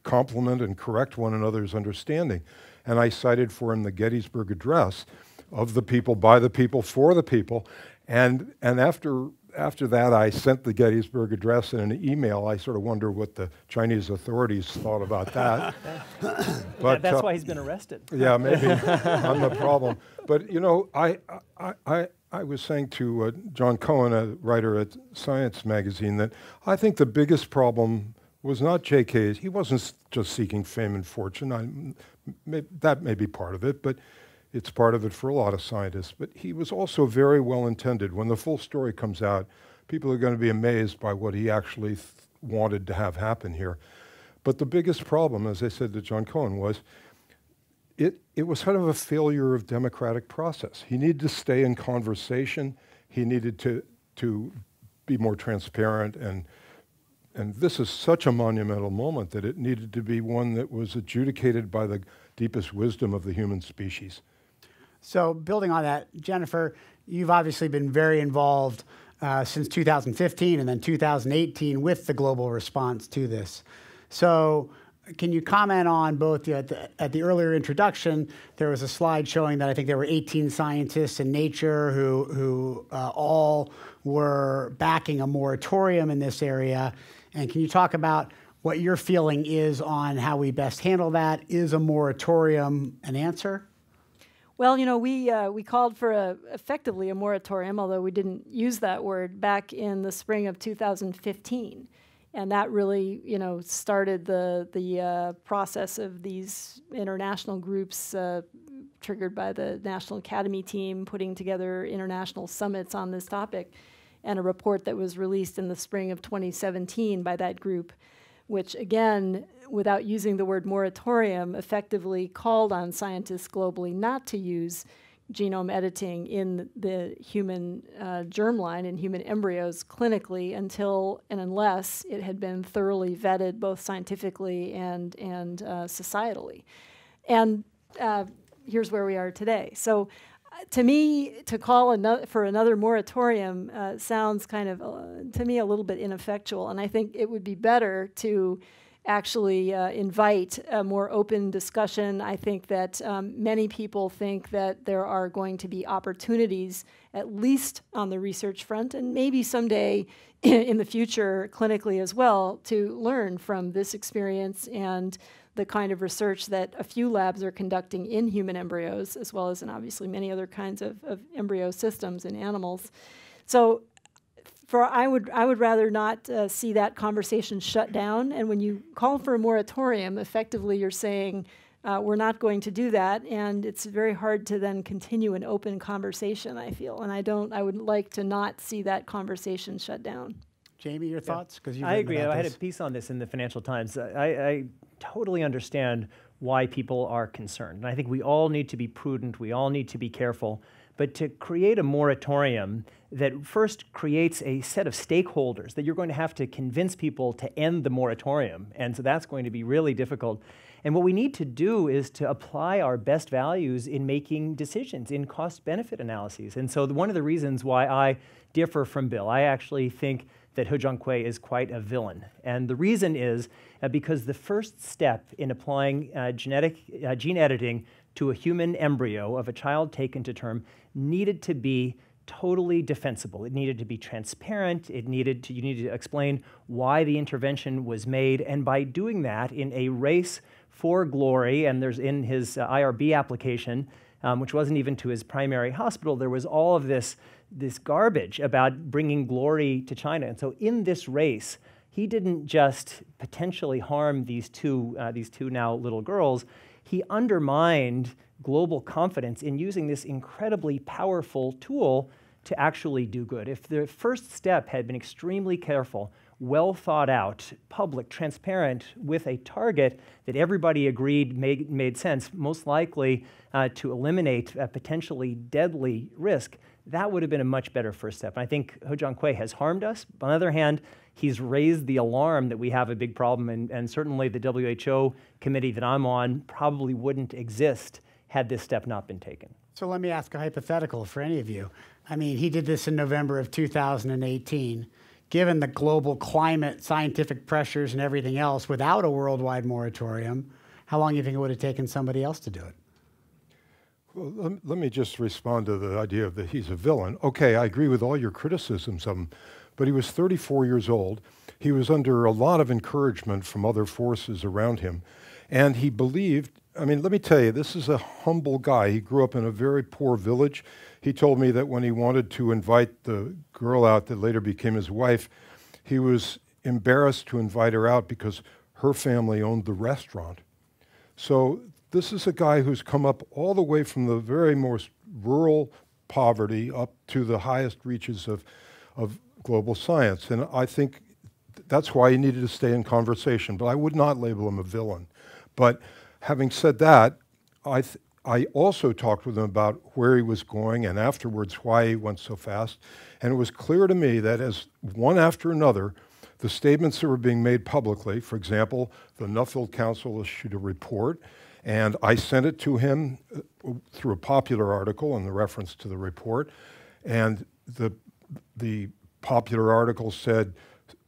complement and correct one another's understanding. And I cited for him the Gettysburg Address, of the people, by the people, for the people. And after that, I sent the Gettysburg Address in an email. I sort of wonder what the Chinese authorities thought about that. But that's why he's been arrested. Yeah, maybe I'm the problem. But you know, I was saying to John Cohen, a writer at Science magazine, that I think the biggest problem was not JK. He wasn't just seeking fame and fortune. That may be part of it, but it's part of it for a lot of scientists. But he was also very well intended. When the full story comes out, people are going to be amazed by what he actually wanted to have happen here. But the biggest problem, as I said to John Cohen, was it was kind of a failure of democratic process. He needed to stay in conversation. He needed to be more transparent. And this is such a monumental moment that it needed to be one that was adjudicated by the deepest wisdom of the human species. So building on that, Jennifer, you've obviously been very involved since 2015 and then 2018 with the global response to this. So can you comment on both, at the earlier introduction, there was a slide showing that I think there were 18 scientists in Nature who all were backing a moratorium in this area. And can you talk about what your feeling is on how we best handle that? Is a moratorium an answer? Well, you know, we called for effectively a moratorium, although we didn't use that word, back in the spring of 2015. And that really, you know, started the process of these international groups triggered by the National Academy team putting together international summits on this topic, and a report that was released in the spring of 2017 by that group, which again, without using the word moratorium, effectively called on scientists globally not to use genome editing in the human germline and human embryos clinically until and unless it had been thoroughly vetted both scientifically and societally. And here's where we are today. So to me, to call for another moratorium sounds kind of, to me, a little bit ineffectual. And I think it would be better to actually invite a more open discussion. I think that many people think that there are going to be opportunities, at least on the research front, and maybe someday in the future clinically as well, to learn from this experience and the kind of research that a few labs are conducting in human embryos, as well as in obviously many other kinds of embryo systems in animals. So I would rather not see that conversation shut down. And when you call for a moratorium, effectively you're saying we're not going to do that, and it's very hard to then continue an open conversation, I feel. And I would like to not see that conversation shut down. Jamie, your thoughts? 'Cause you've I agree. I had a this. piece on this in the Financial Times. I totally understand why people are concerned. And I think we all need to be prudent. We all need to be careful. But to create a moratorium that first creates a set of stakeholders that you're going to have to convince people to end the moratorium. And so that's going to be really difficult. And what we need to do is to apply our best values in making decisions, in cost-benefit analyses. And so one of the reasons why I differ from Bill, I actually think that He Jiankui is quite a villain. And the reason is because the first step in applying gene editing to a human embryo of a child taken to term needed to be totally defensible. It needed to be transparent. You needed to explain why the intervention was made. And by doing that in a race for glory, and there's in his IRB application, which wasn't even to his primary hospital, there was all of this garbage about bringing glory to China. And so in this race, he didn't just potentially harm these two now little girls. He undermined global confidence in using this incredibly powerful tool to actually do good. If the first step had been extremely careful, well thought out, public, transparent, with a target that everybody agreed made sense, most likely to eliminate a potentially deadly risk, that would have been a much better first step. And I think He Jiankui has harmed us. On the other hand, he's raised the alarm that we have a big problem, and certainly the WHO committee that I'm on probably wouldn't exist had this step not been taken. So let me ask a hypothetical for any of you. I mean, he did this in November of 2018. Given the global climate, scientific pressures, and everything else, without a worldwide moratorium, how long do you think it would have taken somebody else to do it? Well, let me just respond to the idea that he's a villain. Okay, I agree with all your criticisms of him, but he was 34 years old. He was under a lot of encouragement from other forces around him, and he believed, I mean, let me tell you, this is a humble guy. He grew up in a very poor village. He told me that when he wanted to invite the girl out that later became his wife, he was embarrassed to invite her out because her family owned the restaurant. So this is a guy who's come up all the way from the very most rural poverty up to the highest reaches of global science. And I think that's why he needed to stay in conversation. But I would not label him a villain. But having said that, I also talked with him about where he was going and afterwards why he went so fast. And it was clear to me that as one after another, the statements that were being made publicly, for example, the Nuffield Council issued a report, and I sent it to him through a popular article in the reference to the report. And the popular article said,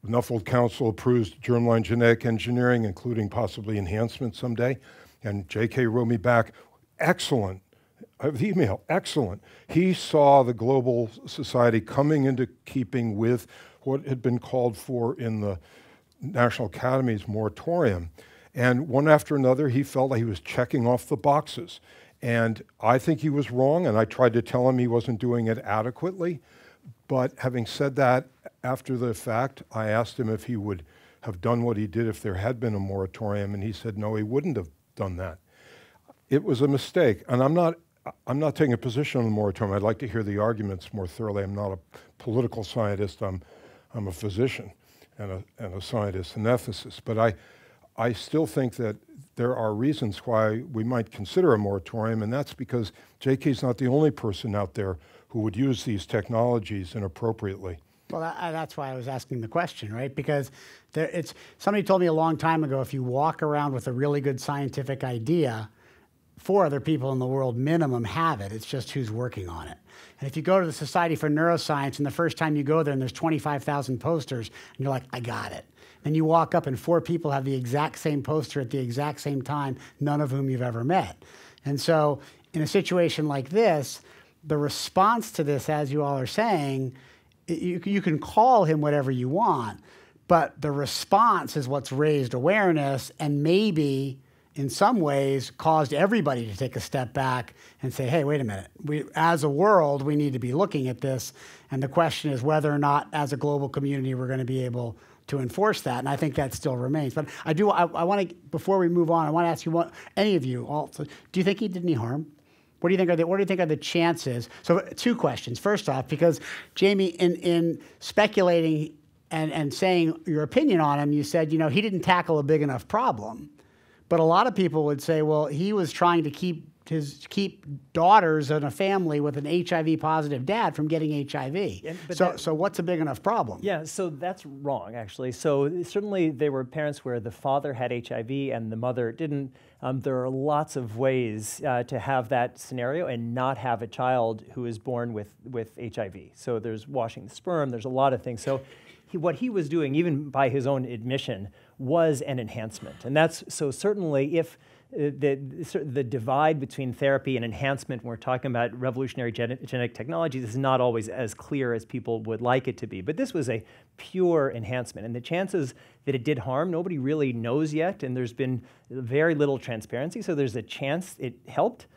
Nuffield Council approves germline genetic engineering, including possibly enhancement someday. And JK wrote me back, excellent, the email, excellent. He saw the global society coming into keeping with what had been called for in the National Academy's moratorium. And one after another, he felt like he was checking off the boxes. And I think he was wrong, and I tried to tell him he wasn't doing it adequately. But having said that, after the fact, I asked him if he would have done what he did if there had been a moratorium, and he said no, he wouldn't have done that. It was a mistake, and I'm not taking a position on the moratorium. I'd like to hear the arguments more thoroughly. I'm not a political scientist. I'm a physician and a scientist, an ethicist. But I still think that there are reasons why we might consider a moratorium, and that's because JK's not the only person out there who would use these technologies inappropriately. Well, that's why I was asking the question, right? Because somebody told me a long time ago, if you walk around with a really good scientific idea, 4 other people in the world minimum have it. It's just who's working on it. And if you go to the Society for Neuroscience and the first time you go there and there's 25,000 posters and you're like, I got it. Then you walk up and 4 people have the exact same poster at the exact same time, none of whom you've ever met. And so in a situation like this, the response to this, as you all are saying, you can call him whatever you want, but the response is what's raised awareness and maybe in some ways caused everybody to take a step back and say, hey, wait a minute. As a world, we need to be looking at this. And the question is whether or not as a global community we're going to be able to enforce that. And I think that still remains. But I want to, before we move on, I want to ask you, any of you also, do you think he did any harm? What do you think are the chances? So 2 questions. First off, because Jamie, in speculating and saying your opinion on him, you said, you know, he didn't tackle a big enough problem. But a lot of people would say, well, he was trying to keep daughters in a family with an HIV positive dad from getting HIV. So what's a big enough problem? Yeah, so that's wrong, actually. So certainly there were parents where the father had HIV and the mother didn't. There are lots of ways to have that scenario and not have a child who is born with HIV. So there's washing the sperm, there's a lot of things. So what he was doing, even by his own admission, was an enhancement. And that's, so certainly if the divide between therapy and enhancement when we're talking about revolutionary genetic technologies is not always as clear as people would like it to be. But this was a pure enhancement, and the chances that it did harm, nobody really knows yet, and there's been very little transparency, so there's a chance it helped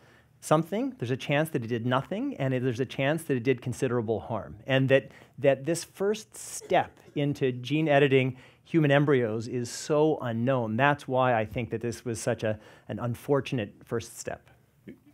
something, there's a chance that it did nothing, and there's a chance that it did considerable harm. And that this first step into gene editing human embryos is so unknown. That's why I think that this was such an unfortunate first step.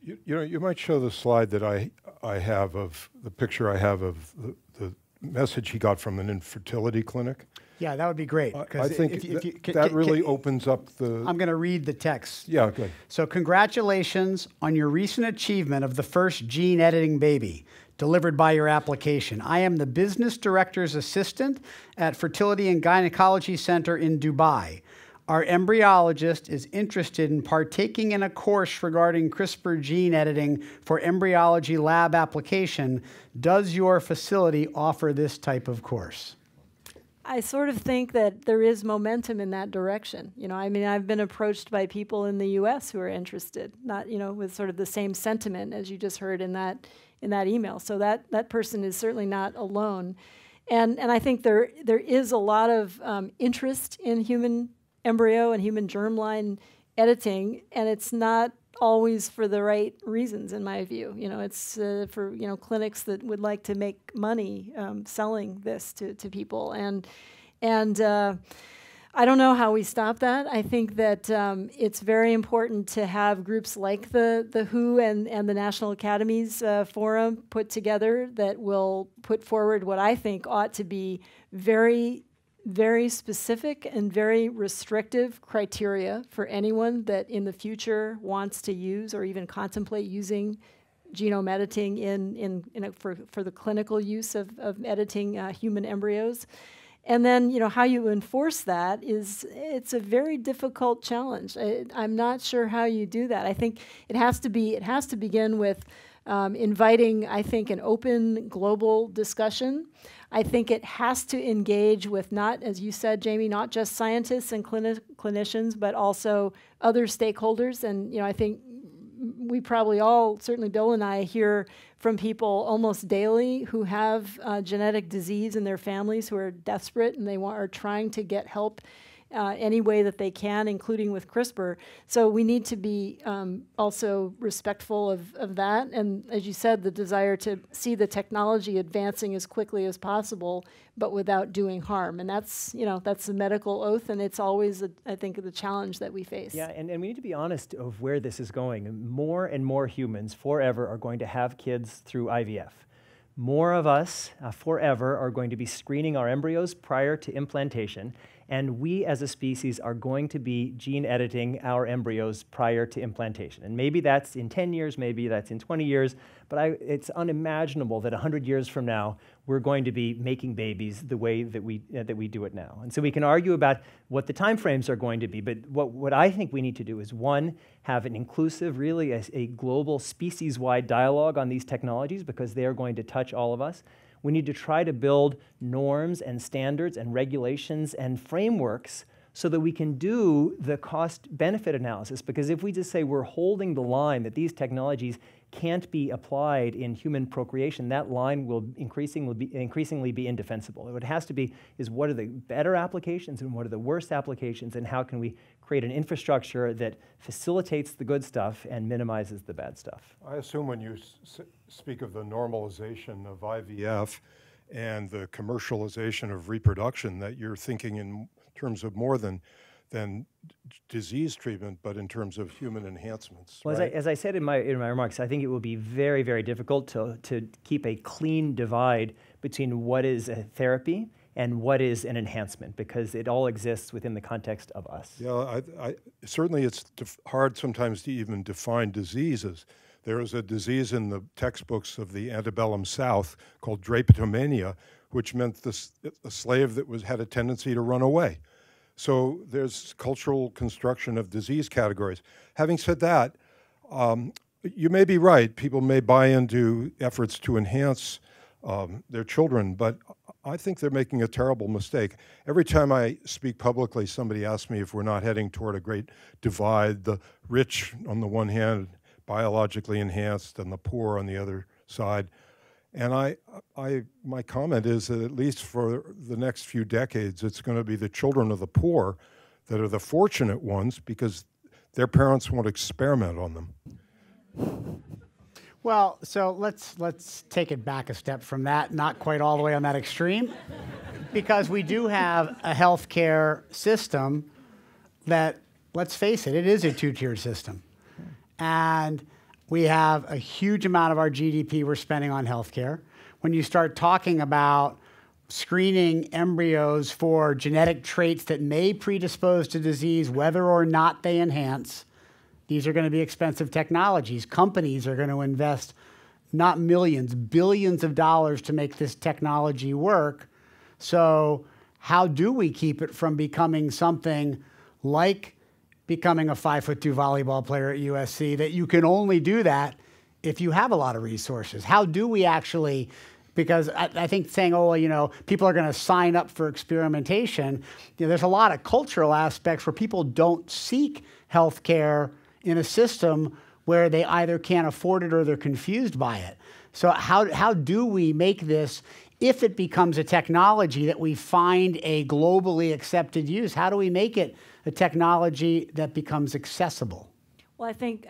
You know, you might show the slide that I have of the picture I have of the message he got from an infertility clinic. Yeah, that would be great. I think that really opens up the... I'm going to read the text. Yeah, good. So congratulations on your recent achievement of the first gene editing baby delivered by your application. I am the business director's assistant at Fertility and Gynecology Center in Dubai. Our embryologist is interested in partaking in a course regarding CRISPR gene editing for embryology lab application. Does your facility offer this type of course? I sort of think that there is momentum in that direction. You know, I mean, I've been approached by people in the U.S. who are interested, not, you know, with sort of the same sentiment as you just heard in that email. So that person is certainly not alone. And I think there is a lot of interest in human embryo and human germline editing, and it's not always for the right reasons, in my view. You know, it's for, you know, clinics that would like to make money selling this to people, and I don't know how we stop that. I think that it's very important to have groups like the WHO and the National Academies Forum put together that will put forward what I think ought to be very, very specific and very restrictive criteria for anyone that in the future wants to use or even contemplate using genome editing for the clinical use of editing human embryos. And then, you know, how you enforce that it's a very difficult challenge. I'm not sure how you do that. I think it has to begin with inviting, I think, an open global discussion. I think it has to engage with not, as you said, Jamie, not just scientists and clinicians, but also other stakeholders. And, you know, I think we probably all, certainly Bill and I, hear from people almost daily who have genetic disease in their families, who are desperate and are trying to get help any way that they can, including with CRISPR. So we need to be also respectful of that. And as you said, the desire to see the technology advancing as quickly as possible, but without doing harm. And that's, you know, that's the medical oath, and it's always, I think, the challenge that we face. Yeah, and we need to be honest of where this is going. More and more humans forever are going to have kids through IVF. More of us forever are going to be screening our embryos prior to implantation, and we as a species are going to be gene editing our embryos prior to implantation. And maybe that's in 10 years, maybe that's in 20 years, but it's unimaginable that 100 years from now we're going to be making babies the way that we do it now. And so we can argue about what the timeframes are going to be, but what I think we need to do is, one, have an inclusive, really a global species-wide dialogue on these technologies, because they are going to touch all of us. We need to try to build norms and standards and regulations and frameworks so that we can do the cost-benefit analysis, because if we just say we're holding the line that these technologies can't be applied in human procreation, that line will increasingly be indefensible. What it has to be is, what are the better applications and what are the worst applications, and how can we create an infrastructure that facilitates the good stuff and minimizes the bad stuff? I assume when you speak of the normalization of IVF and the commercialization of reproduction, that you're thinking in terms of more than disease treatment, but in terms of human enhancements. Well, right? as I said in my remarks, I think it will be very, very difficult to keep a clean divide between what is a therapy and what is an enhancement, because it all exists within the context of us. Yeah, certainly it's hard sometimes to even define diseases. There is a disease in the textbooks of the antebellum South called drapetomania, which meant a slave that had a tendency to run away. So there's cultural construction of disease categories. Having said that, you may be right. People may buy into efforts to enhance their children, but I think they're making a terrible mistake. Every time I speak publicly, somebody asks me if we're not heading toward a great divide, the rich on the one hand, biologically enhanced, and the poor on the other side. And my comment is that at least for the next few decades, it's going to be the children of the poor that are the fortunate ones because their parents won't experiment on them. Well, so let's take it back a step from that, not quite all the way on that extreme, because we do have a healthcare system that, let's face it is a two-tiered system. And we have a huge amount of our GDP we're spending on healthcare. When you start talking about screening embryos for genetic traits that may predispose to disease, whether or not they enhance, these are going to be expensive technologies. Companies are going to invest not millions, billions of dollars to make this technology work. So how do we keep it from becoming something like becoming a 5'2" volleyball player at USC, that you can only do that if you have a lot of resources? How do we actually, because I think saying, oh, well, you know, people are going to sign up for experimentation, you know, there's a lot of cultural aspects where people don't seek healthcare in a system where they either can't afford it or they're confused by it. So how do we make this, if it becomes a technology that we find a globally accepted use, how do we make it a technology that becomes accessible? Well, I think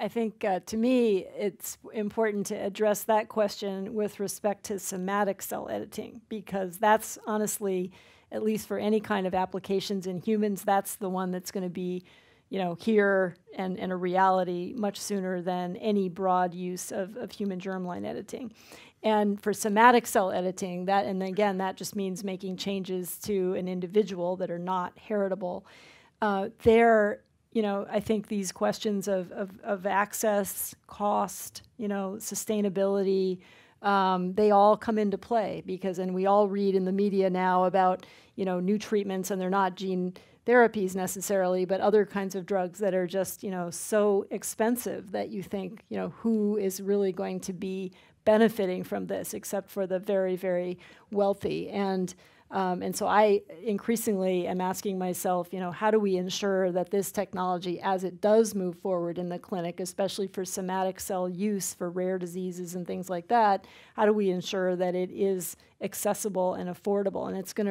to me, it's important to address that question with respect to somatic cell editing, because that's honestly, at least for any kind of applications in humans, that's the one that's going to be, you know, here and a reality much sooner than any broad use of human germline editing. And for somatic cell editing, and again, that just means making changes to an individual that are not heritable. You know, I think these questions of access, cost, you know, sustainability, they all come into play and we all read in the media now about, you know, new treatments, and they're not gene therapies necessarily, but other kinds of drugs that are just, you know, so expensive that you think, you know, who is really going to be benefiting from this except for the very, very wealthy. And so I increasingly am asking myself, you know, how do we ensure that this technology, as it does move forward in the clinic, especially for somatic cell use for rare diseases and things like that, how do we ensure that it is accessible and affordable? And it's going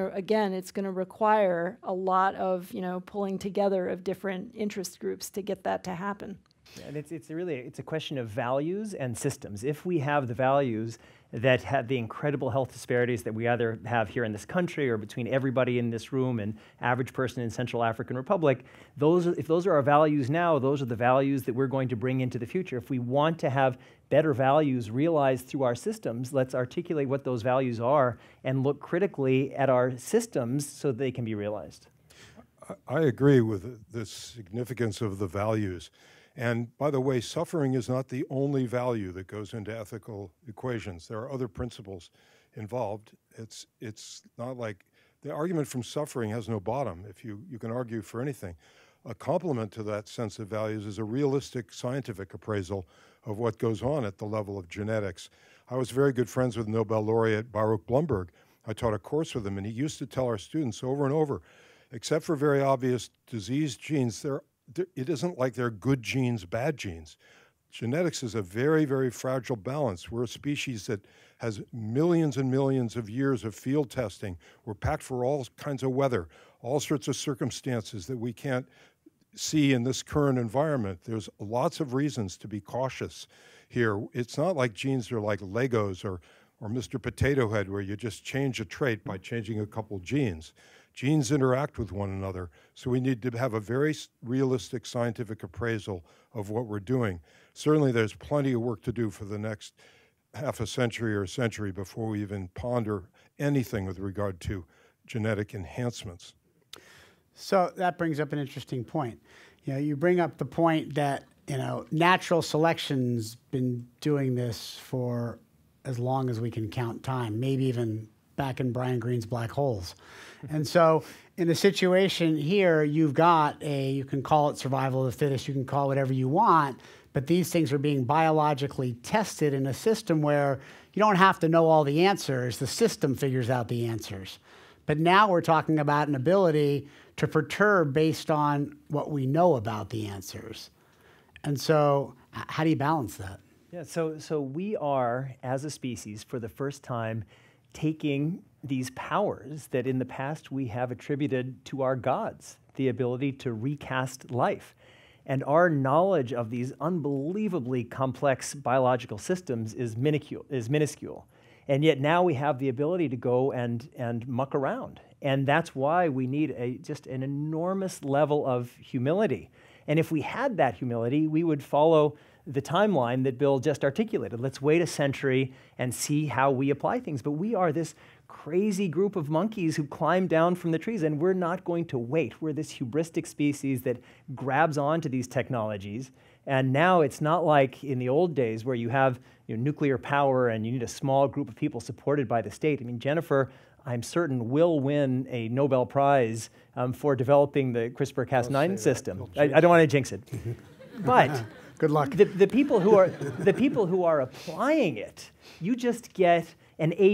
to require a lot of, you know, pulling together of different interest groups to get that to happen. Yeah, and it's a question of values and systems. If we have the values that have the incredible health disparities that we either have here in this country or between everybody in this room and average person in Central African Republic, if those are our values now, those are the values that we're going to bring into the future. If we want to have better values realized through our systems, let's articulate what those values are and look critically at our systems so they can be realized. I agree with the significance of the values. And by the way, suffering is not the only value that goes into ethical equations. There are other principles involved. It's not like the argument from suffering has no bottom. If you can argue for anything. A complement to that sense of values is a realistic scientific appraisal of what goes on at the level of genetics. I was very good friends with Nobel laureate Baruch Blumberg. I taught a course with him, and he used to tell our students over and over, except for very obvious disease genes, it isn't like they're good genes, bad genes. Genetics is a very, very fragile balance. We're a species that has millions and millions of years of field testing. We're packed for all kinds of weather, all sorts of circumstances that we can't see in this current environment. There's lots of reasons to be cautious here. It's not like genes are like Legos or Mr. Potato Head, where you just change a trait by changing a couple genes. Genes interact with one another, so we need to have a very realistic scientific appraisal of what we're doing. Certainly there's plenty of work to do for the next half a century or a century before we even ponder anything with regard to genetic enhancements. So that brings up an interesting point. You know, you bring up the point that, you know, natural selection's been doing this for as long as we can count time, maybe even back in Brian Greene's black holes. And so in the situation here, you've got you can call it survival of the fittest, you can call it whatever you want, but these things are being biologically tested in a system where you don't have to know all the answers. The system figures out the answers. But now we're talking about an ability to perturb based on what we know about the answers. And so how do you balance that? Yeah, so we are, as a species, for the first time, taking these powers that in the past we have attributed to our gods, the ability to recast life. And our knowledge of these unbelievably complex biological systems is minuscule. And yet now we have the ability to go and muck around. And that's why we need just an enormous level of humility. And if we had that humility, we would follow the timeline that Bill just articulated. Let's wait a century and see how we apply things. But we are this crazy group of monkeys who climb down from the trees, and we're not going to wait. We're this hubristic species that grabs onto these technologies. And now it's not like in the old days where you have nuclear power and you need a small group of people supported by the state. I mean, Jennifer, I'm certain, will win a Nobel Prize for developing the CRISPR-Cas9 system. I don't want to jinx it. But good luck. The people who are applying it, you just get an A-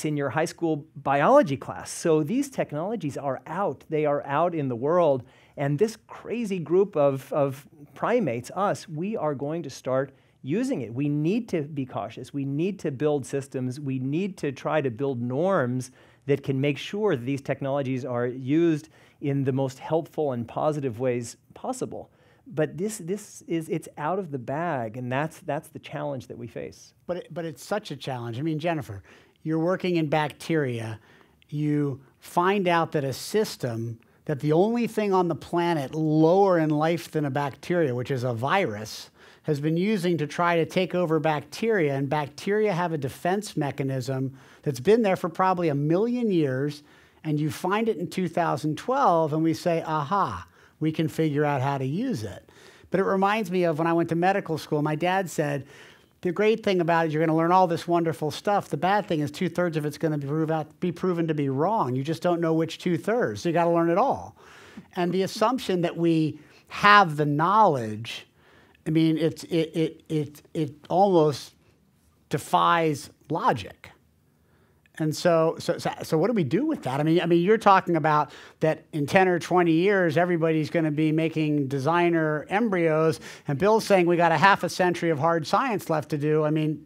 in your high school biology class. So these technologies are out. They are out in the world. And this crazy group of primates, us, we are going to start using it. We need to be cautious. We need to build systems. We need to try to build norms that can make sure that these technologies are used in the most helpful and positive ways possible. But it's out of the bag, and that's the challenge that we face. But it's such a challenge. I mean, Jennifer, you're working in bacteria. You find out that a system, that the only thing on the planet lower in life than a bacteria, which is a virus, has been using to try to take over bacteria, and bacteria have a defense mechanism that's been there for probably 1 million years, and you find it in 2012, and we say, aha, we can figure out how to use it. But it reminds me of when I went to medical school, my dad said, the great thing about it is you're going to learn all this wonderful stuff. The bad thing is 2/3 of it's going to be proven to be wrong. You just don't know which 2/3, so you got to learn it all. And the assumption that we have the knowledge, I mean, it almost defies logic. And so what do we do with that? I mean, you're talking about that in 10 or 20 years, everybody's going to be making designer embryos, and Bill's saying we got a half a century of hard science left to do. I mean,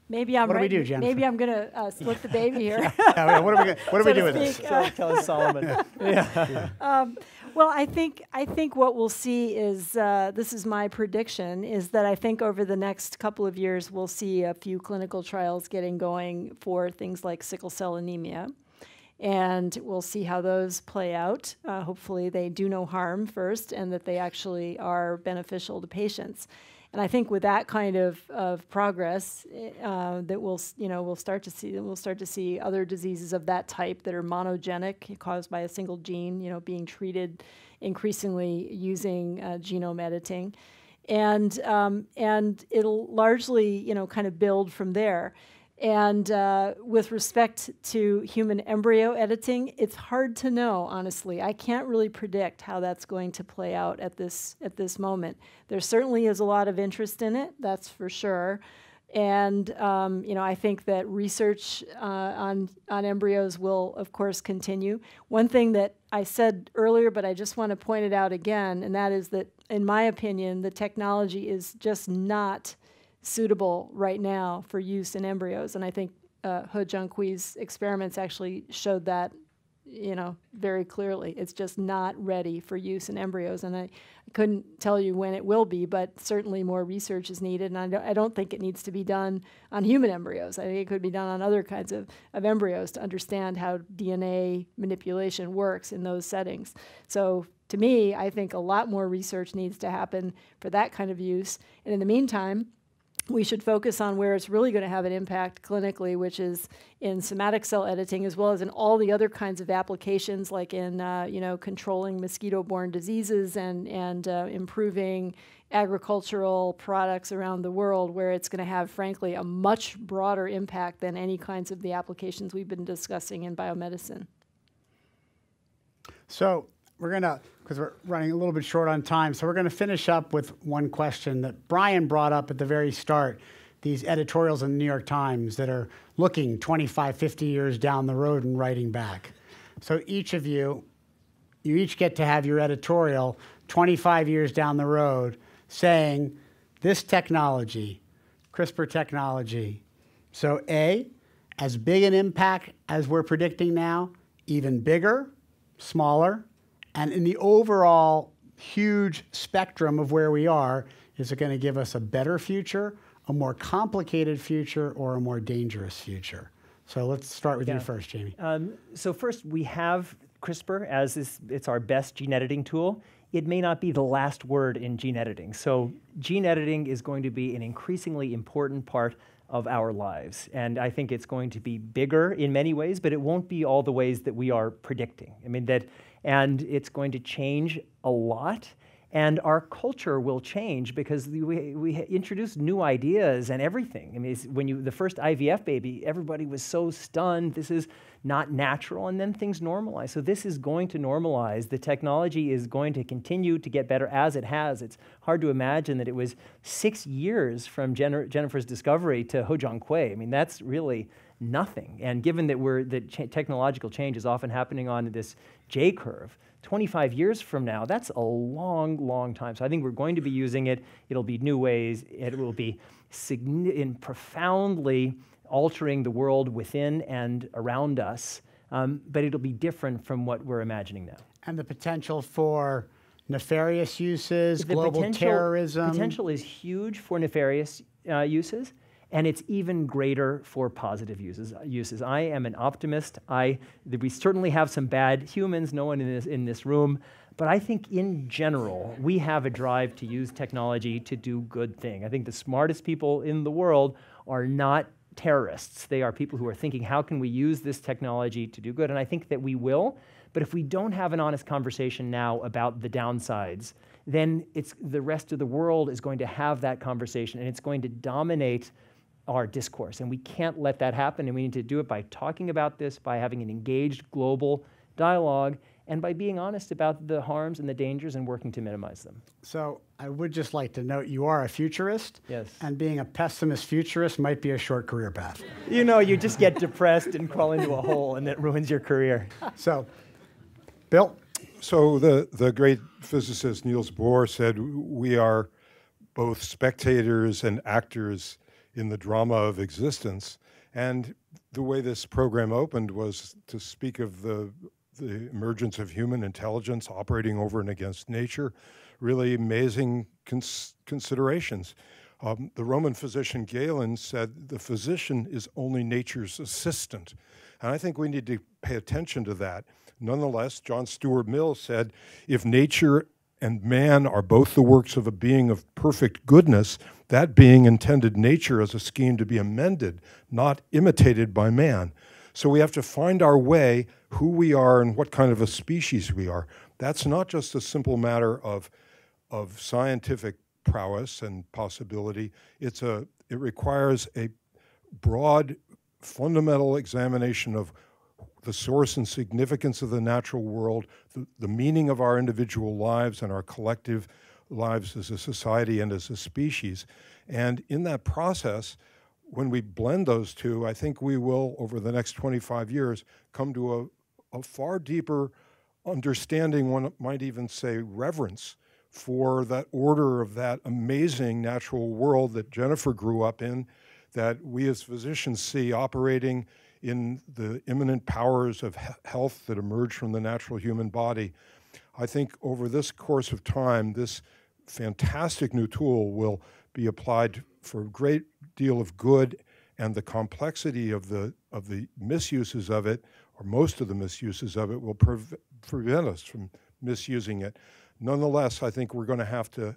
maybe I'm what right. do we do, Jennifer? Maybe I'm going to split the baby here. Yeah, what do we do with this? Tell us, Solomon. Yeah. Well, I think what we'll see is, this is my prediction, is that I think over the next couple of years we'll see a few clinical trials getting going for things like sickle cell anemia. And we'll see how those play out. Hopefully they do no harm first and that they actually are beneficial to patients. And I think with that kind of progress, that we'll start to see other diseases of that type that are monogenic, caused by a single gene, being treated increasingly using genome editing, and it'll largely kind of build from there. And with respect to human embryo editing, it's hard to know, honestly. I can't really predict how that's going to play out at this moment. There certainly is a lot of interest in it, that's for sure. And I think that research on embryos will, of course, continue. One thing that I said earlier, but I just want to point it out again, and that is that, in my opinion, the technology is just not suitable right now for use in embryos. And I think He Jiankui's experiments actually showed that, very clearly. It's just not ready for use in embryos. And I couldn't tell you when it will be, but certainly more research is needed. And I don't think it needs to be done on human embryos. I think it could be done on other kinds of embryos to understand how DNA manipulation works in those settings. So to me, I think a lot more research needs to happen for that kind of use. And in the meantime, we should focus on where it's really going to have an impact clinically, which is in somatic cell editing, as well as in all the other kinds of applications, like in controlling mosquito-borne diseases and improving agricultural products around the world, where it's going to have, frankly, a much broader impact than any kinds of the applications we've been discussing in biomedicine. So we're going to, because we're running a little bit short on time, so we're going to finish up with one question that Brian brought up at the very start. These editorials in the New York Times that are looking 25, 50 years down the road and writing back. So each of you each get to have your editorial 25 years down the road saying this technology, CRISPR technology. So A, as big an impact as we're predicting now, even bigger, smaller, and in the overall huge spectrum of where we are, is it going to give us a better future, a more complicated future, or a more dangerous future? So let's start with you first, Jamie. So first, we have CRISPR as it's our best gene editing tool. It may not be the last word in gene editing. So gene editing is going to be an increasingly important part of our lives. And I think it's going to be bigger in many ways, but it won't be all the ways that we are predicting. I mean, and it's going to change a lot. And our culture will change because we introduce new ideas and everything. I mean, when the first IVF baby, everybody was so stunned. This is not natural, and then things normalize. So this is going to normalize. The technology is going to continue to get better as it has. It's hard to imagine that it was 6 years from Jennifer's discovery to He Jiankui. I mean, that's really nothing. And given that technological change is often happening on this J curve, 25 years from now, that's a long, long time. So I think we're going to be using it. It'll be new ways. It will be profoundly altering the world within and around us, but it'll be different from what we're imagining now. And the potential for nefarious uses, global terrorism. The potential is huge for nefarious uses. And it's even greater for positive uses. I am an optimist. We certainly have some bad humans, no one in this room, but I think in general, we have a drive to use technology to do good thing. I think the smartest people in the world are not terrorists. They are people who are thinking, how can we use this technology to do good? And I think that we will, but if we don't have an honest conversation now about the downsides, then the rest of the world is going to have that conversation, and it's going to dominate our discourse, and we can't let that happen, and we need to do it by talking about this, by having an engaged global dialogue, and by being honest about the harms and the dangers and working to minimize them. So I would just like to note you are a futurist, yes, and being a pessimist futurist might be a short career path. You know, you just get depressed and crawl into a hole, and that ruins your career. So, Bill? So the great physicist Niels Bohr said we are both spectators and actors in the drama of existence. And the way this program opened was to speak of the emergence of human intelligence operating over and against nature, really amazing considerations. The Roman physician Galen said the physician is only nature's assistant. And I think we need to pay attention to that. Nonetheless, John Stuart Mill said, if nature and man are both the works of a being of perfect goodness, that being intended nature as a scheme to be amended, not imitated by man. So we have to find our way, who we are and what kind of a species we are. That's not just a simple matter of scientific prowess and possibility. It requires a broad, fundamental examination of the source and significance of the natural world, the meaning of our individual lives and our collective lives as a society and as a species. And in that process, when we blend those two, I think we will, over the next 25 years, come to a far deeper understanding, one might even say reverence, for that order of that amazing natural world that Jennifer grew up in, that we as physicians see operating in the immanent powers of health that emerge from the natural human body. I think over this course of time, this fantastic new tool will be applied for a great deal of good, and the complexity of the misuses of it, or most of the misuses of it, will prevent us from misusing it. Nonetheless, I think we're going to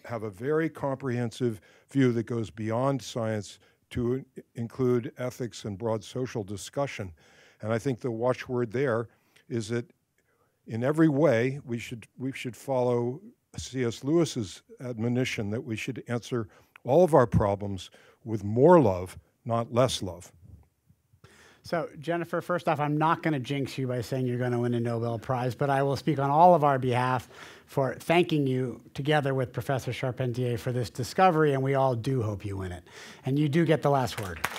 have a very comprehensive view that goes beyond science to include ethics and broad social discussion. And I think the watchword there is that in every way we should follow C.S. Lewis's admonition that we should answer all of our problems with more love, not less love. So, Jennifer, first off, I'm not going to jinx you by saying you're going to win a Nobel Prize, but I will speak on all of our behalf for thanking you together with Professor Charpentier for this discovery, and we all do hope you win it. And you do get the last word. Do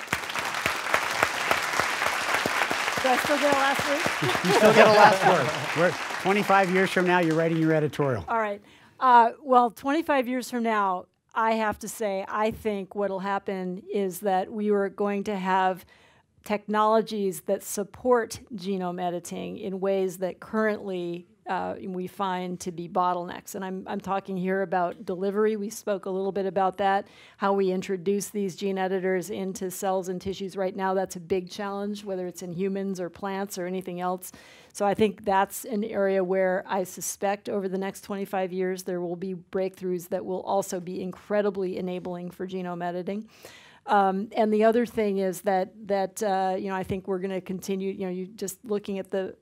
I still get a last word? You still get a last word. 25 years from now, you're writing your editorial. All right. Well, 25 years from now, I have to say, I think what will happen is that we are going to have technologies that support genome editing in ways that currently we find to be bottlenecks. And I'm talking here about delivery. We spoke a little bit about that, how we introduce these gene editors into cells and tissues. Right now, that's a big challenge, whether it's in humans or plants or anything else. So I think that's an area where I suspect over the next 25 years, there will be breakthroughs that will also be incredibly enabling for genome editing. And the other thing is that I think we're going to continue, you just looking at the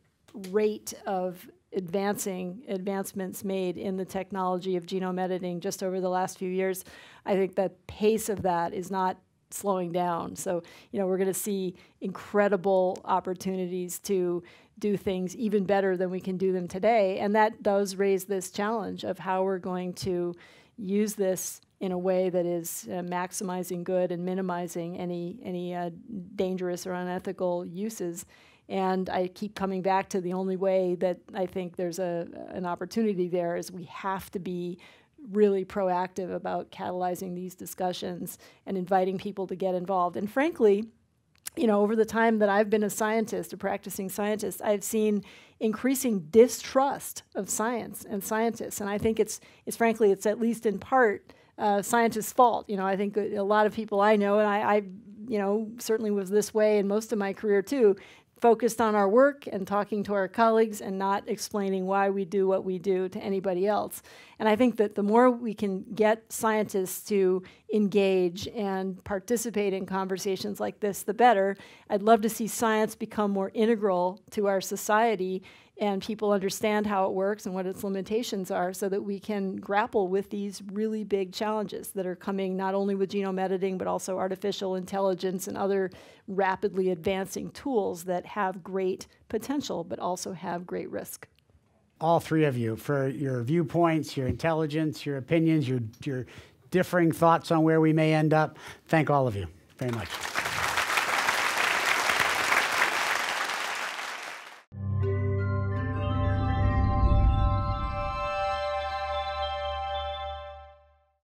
rate of advancements made in the technology of genome editing just over the last few years, I think the pace of that is not slowing down. So, we're going to see incredible opportunities to do things even better than we can do them today. And that does raise this challenge of how we're going to use this in a way that is maximizing good and minimizing any dangerous or unethical uses. And I keep coming back to the only way that I think there's an opportunity there is we have to be really proactive about catalyzing these discussions and inviting people to get involved. And frankly, over the time that I've been a scientist, a practicing scientist, I've seen increasing distrust of science and scientists. And I think it's frankly, it's at least in part scientists' fault. I think a lot of people I know, and I certainly was this way in most of my career too, focused on our work and talking to our colleagues and not explaining why we do what we do to anybody else. And I think that the more we can get scientists to engage and participate in conversations like this, the better. I'd love to see science become more integral to our society and people understand how it works and what its limitations are so that we can grapple with these really big challenges that are coming not only with genome editing, but also artificial intelligence and other rapidly advancing tools that have great potential, but also have great risk. All three of you, for your viewpoints, your intelligence, your opinions, your differing thoughts on where we may end up. Thank all of you very much.